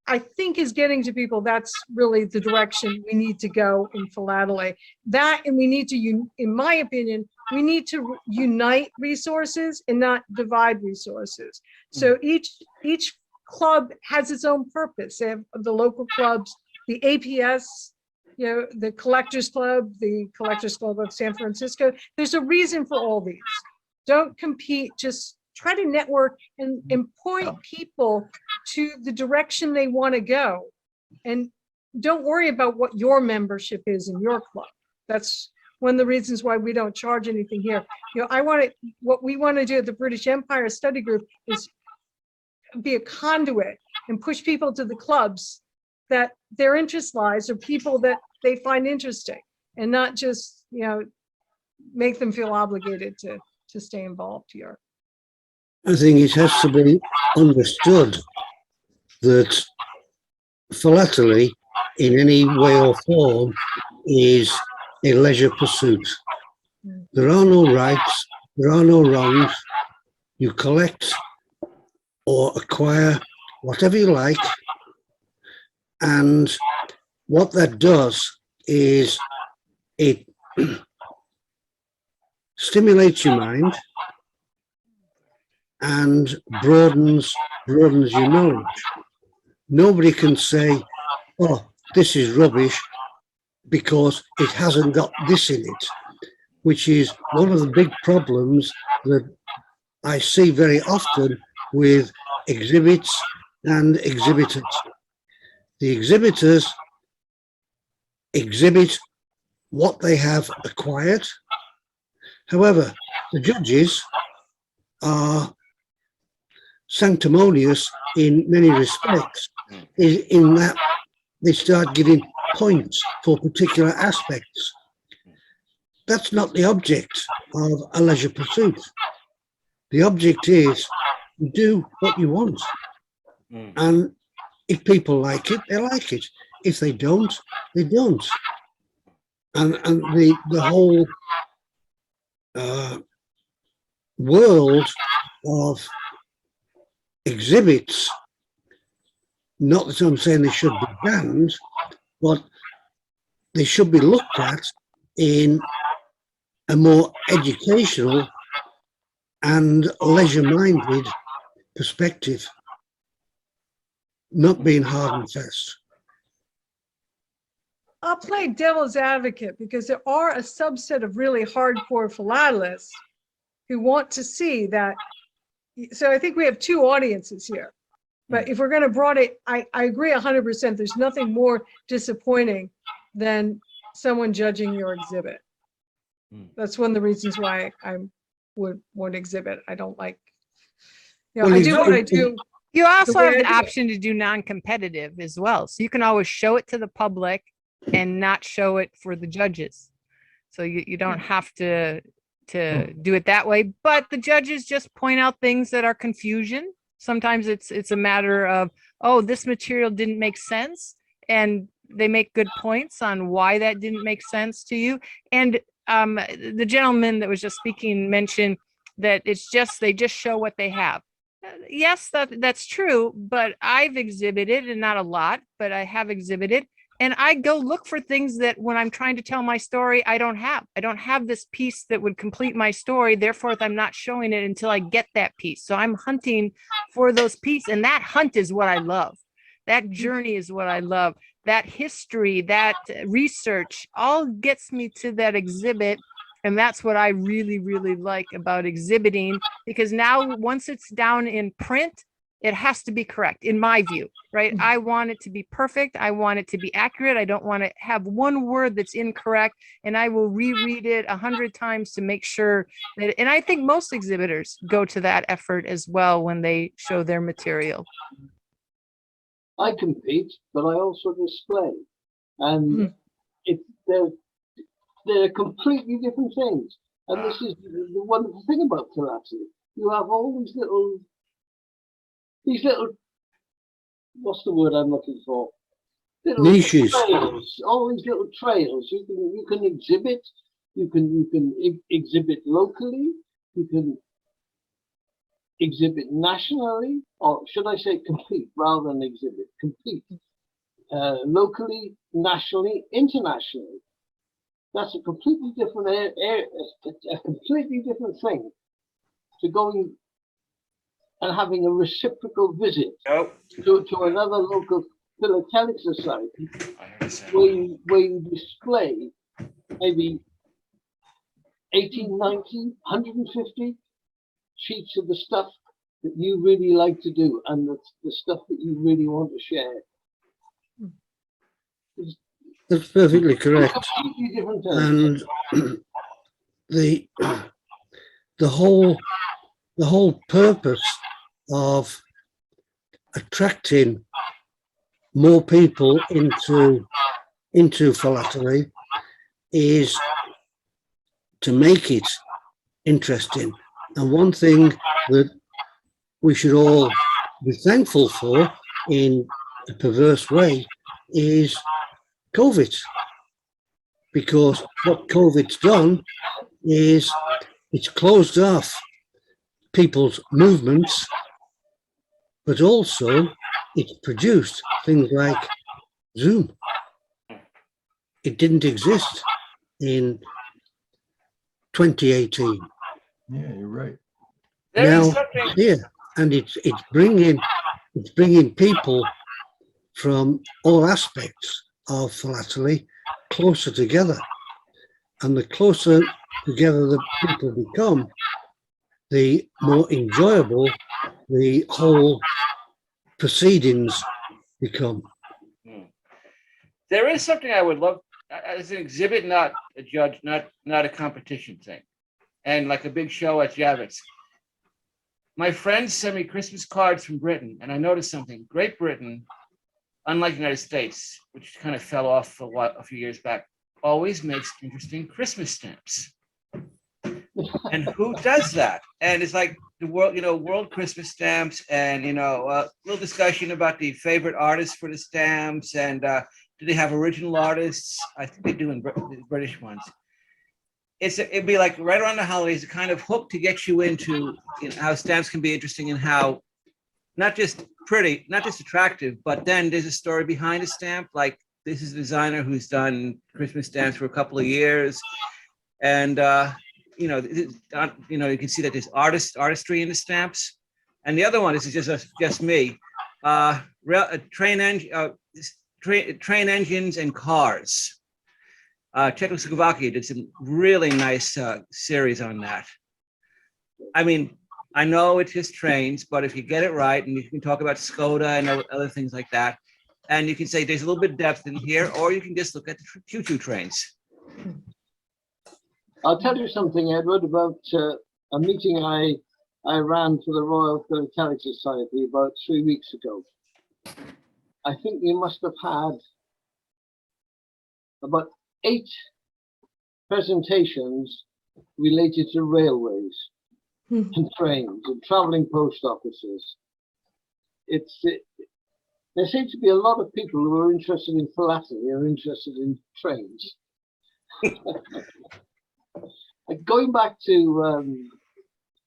I think, is getting to people. That's really the direction we need to go in philately. That, and we need to, in my opinion, we need to unite resources and not divide resources. So each club has its own purpose. They have the local clubs, the APS, the Collectors Club, the Collectors Club of San Francisco. There's a reason for all these. Don't compete, just try to network and point people to the direction they want to go. And don't worry about what your membership is in your club. That's one of the reasons why we don't charge anything here. What we want to do at the British Empire Study Group is be a conduit and push people to the clubs that their interest lies, or people that they find interesting, and not just, make them feel obligated to stay involved here. I think it has to be understood that philately, in any way or form, is a leisure pursuit. There are no rights, there are no wrongs. You collect or acquire whatever you like, and what that does is it stimulates your mind and broadens your knowledge. Nobody can say, oh, this is rubbish because it hasn't got this in it, which is one of the big problems that I see very often with exhibits and exhibitors. The exhibitors exhibit what they have acquired. However, the judges are sanctimonious in many respects, in that they start giving points for particular aspects. That's not the object of a leisure pursuit. The object is to do what you want. And if people like it, they like it. If they don't, they don't. And the whole world of exhibits, not that I'm saying they should be banned, but they should be looked at in a more educational and leisure-minded perspective, not being hard and fast. I'll play devil's advocate, because there are a subset of really hardcore philatelists who want to see that. So I think we have two audiences here. But if we're going to broaden it, I agree 100%. There's nothing more disappointing than someone judging your exhibit. That's one of the reasons why I won't exhibit. I don't like, I do what I do. You also way have I the do it. option to do non-competitive as well. So you can always show it to the public and not show it for the judges. So you don't have to do it that way, but the judges just point out things that are confusion. Sometimes it's a matter of, oh, this material didn't make sense, and they make good points on why that didn't make sense to you. And the gentleman that was just speaking mentioned that they just show what they have. Yes, that's true, but I've exhibited, and not a lot, but I have exhibited. And I go look for things that when I'm trying to tell my story, I don't have. I don't have this piece that would complete my story. Therefore, I'm not showing it until I get that piece. So I'm hunting for those pieces. And that hunt is what I love. That journey is what I love. That history, that research all gets me to that exhibit. And that's what I really, really like about exhibiting, because now once it's down in print, it has to be correct, in my view, right? I want it to be perfect. I want it to be accurate. I don't want to have one word that's incorrect, and I will reread it 100 times to make sure that, and I think most exhibitors go to that effort as well when they show their material. I compete, but I also display. And they're completely different things. And this is the wonderful thing about philately. You have all these little, what's the word I'm looking for? Little Niches. Trails, all these little trails. You can exhibit. You can exhibit locally. You can exhibit nationally, or should I say compete rather than exhibit? Compete locally, nationally, internationally. That's a completely different a completely different thing to going and having a reciprocal visit to another local philatelic society where you display maybe 18, 19, 150 sheets of the stuff that you really like to do and the stuff that you really want to share. That's perfectly correct. Completely different terms. And the whole purpose of attracting more people into philately is to make it interesting. And one thing that we should all be thankful for in a perverse way is COVID. Because what COVID's done is it's closed off people's movements, but also it's produced things like Zoom. It didn't exist in 2018. Yeah, you're right. Now here, and it's bringing people from all aspects of philately closer together, and the closer together the people become, the more enjoyable the whole proceedings become. There is something I would love as an exhibit, not a judge, not a competition thing, and like a big show at Javits. My friends send me Christmas cards from Britain, and I noticed something. Great Britain, unlike the United States, which kind of fell off a few years back, always makes interesting Christmas stamps. And who does that? And it's like the world, world Christmas stamps, and a little discussion about the favorite artists for the stamps, and do they have original artists? I think they do in the British ones. It'd be like right around the holidays, a kind of hook to get you into how stamps can be interesting and how not just pretty, not just attractive, but then there's a story behind a stamp. Like this is a designer who's done Christmas stamps for a couple of years, and you can see that there's artistry in the stamps. And the other one, this is just me, train engines and cars. Czechoslovakia did some really nice series on that. I mean, I know it's just trains, but if you get it right, and you can talk about Skoda and other things like that, and you can say there's a little bit of depth in here, or you can just look at the choo-choo trains. I'll tell you something, Edward, about a meeting I ran for the Royal Philatelic Society about 3 weeks ago. I think we must have had about 8 presentations related to railways and trains and traveling post offices. There seem to be a lot of people who are interested in philately are interested in trains. Going back to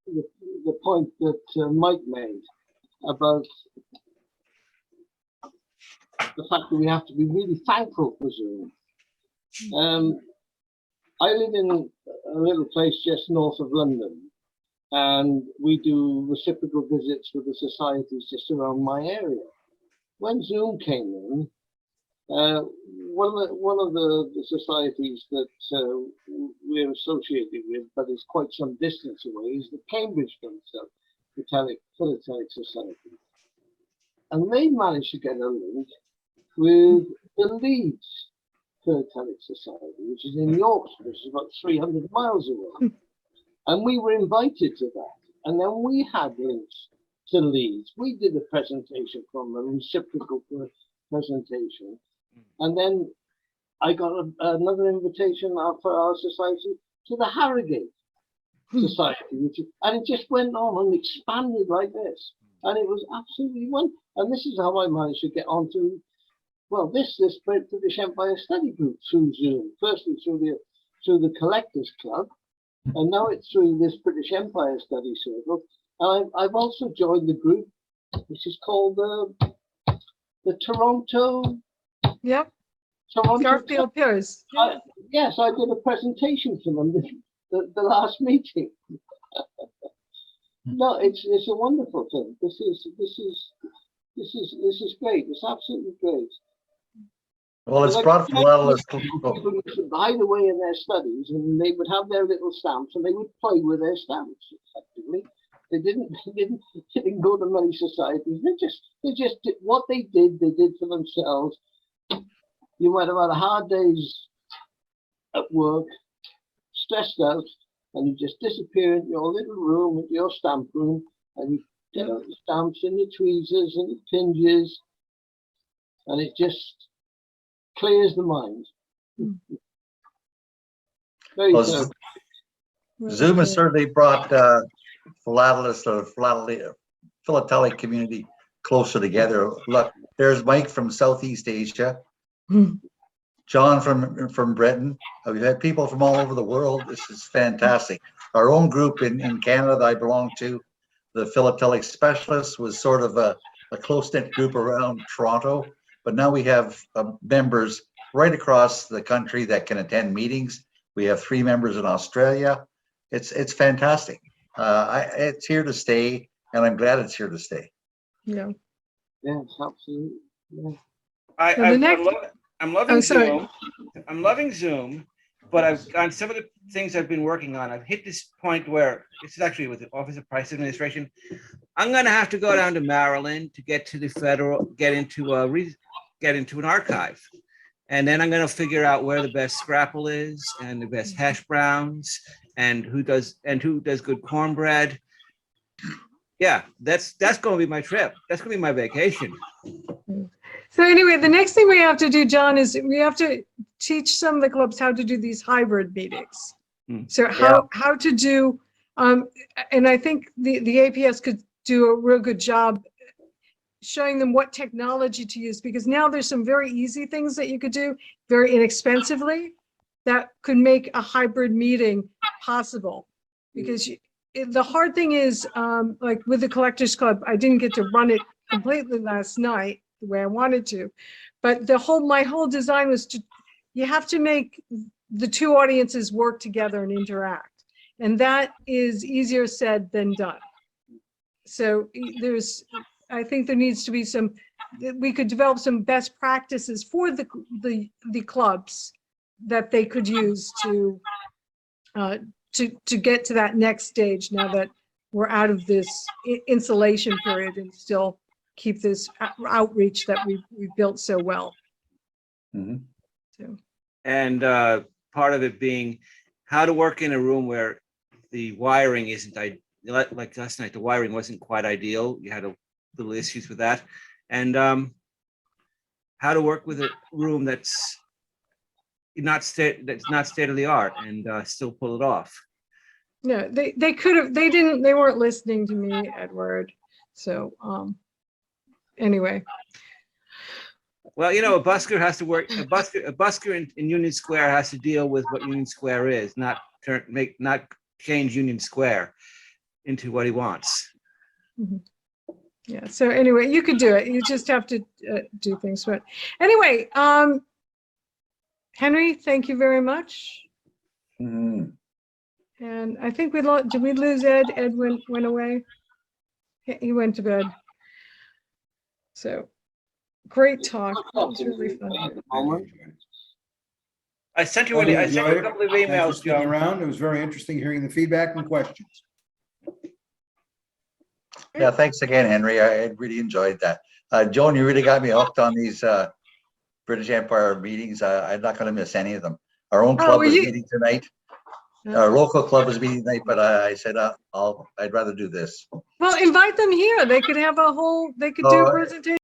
the point that Mike made about the fact that we have to be really thankful for Zoom. I live in a little place just north of London, and we do reciprocal visits with the societies just around my area. When Zoom came in, one of the societies that we're associated with, but is quite some distance away, is the Cambridge Philatelic Society. And they managed to get a link with the Leeds Philatelic Society, which is in York, which is about 300 miles away. And we were invited to that. And then we had links to Leeds. We did a presentation from a reciprocal presentation. And then I got another invitation for our society to the Harrogate Society, and it just went on and expanded like this. And it was absolutely wonderful. And this is how I managed to get onto, well, this British Empire Study Group through Zoom. Firstly through the Collectors Club, and now it's through this British Empire Study Circle. And I've also joined the group, which is called the Toronto. Yep. Toronto. Garfield Pears. Yes, I did a presentation for them the last meeting. No, it's a wonderful thing. This is great. It's absolutely great. Well, it's Like, brought philatelist. people used to hide away in their studies, and they would have their little stamps, and they would play with their stamps. Effectively, they didn't go to many societies. They just did what they did. They did for themselves. You might have had a hard days at work, stressed out, and you just disappear in your little room, at your stamp room, and you get out the stamps and your tweezers and your pinches, and it just clears the mind. Very Well, good. Zoom has certainly brought philatelist or philatelic community closer together. Look, there's Mike from Southeast Asia, John from Britain. We've had people from all over the world. This is fantastic. Our own group in Canada that I belong to, the Philatelic Specialists, was sort of a close-knit group around Toronto, but now we have members right across the country that can attend meetings. We have 3 members in Australia. It's fantastic. It's here to stay, and I'm glad it's here to stay. Yeah. Yes, absolutely. Yeah. I'm loving Oh, sorry. Zoom. I'm loving Zoom, but on some of the things I've been working on, I've hit this point where this is actually with the Office of Price Administration. I'm going to have to go down to Maryland to get to the federal, get into an archive, and then I'm going to figure out where the best scrapple is and the best hash browns and who does good cornbread. Yeah, that's going to be my trip. That's going to be my vacation. So anyway, the next thing we have to do, John, is we have to teach some of the clubs how to do these hybrid meetings. So how to do, and I think the APS could do a real good job showing them what technology to use, because now there's some very easy things that you could do very inexpensively that could make a hybrid meeting possible. Because the hard thing is, like with the Collectors Club, I didn't get to run it completely last night the way I wanted to, but my whole design was you have to make the 2 audiences work together and interact, and that is easier said than done. So I think there needs to be we could develop some best practices for the clubs that they could use to get to that next stage, now that we're out of this insulation period and still keep this outreach that we built so well. Mm-hmm. So. And part of it being how to work in a room where the wiring isn't, like last night, the wiring wasn't quite ideal. You had little issues with that. And how to work with a room that's not state of the art and still pull it off. Yeah, they could have, they weren't listening to me, Edward. So anyway. Well, a busker has to work. A busker in Union Square has to deal with what Union Square is, not change Union Square into what he wants. Mm-hmm. Yeah. So anyway, you could do it. You just have to do things. But anyway, Henry, thank you very much. Mm. And I think did we lose Ed? Ed went away. He went to bed. So. Great talk. That was really fun. I sent you a couple of emails, Joe. Around. It was very interesting hearing the feedback and questions. Yeah, thanks again, Henry. I really enjoyed that. Joan, you really got me hooked on these British Empire meetings. I'm not going to miss any of them. Our own club is meeting tonight. Our local club is meeting tonight, but I said I'd rather do this. Well, invite them here. They could have they could do a presentation.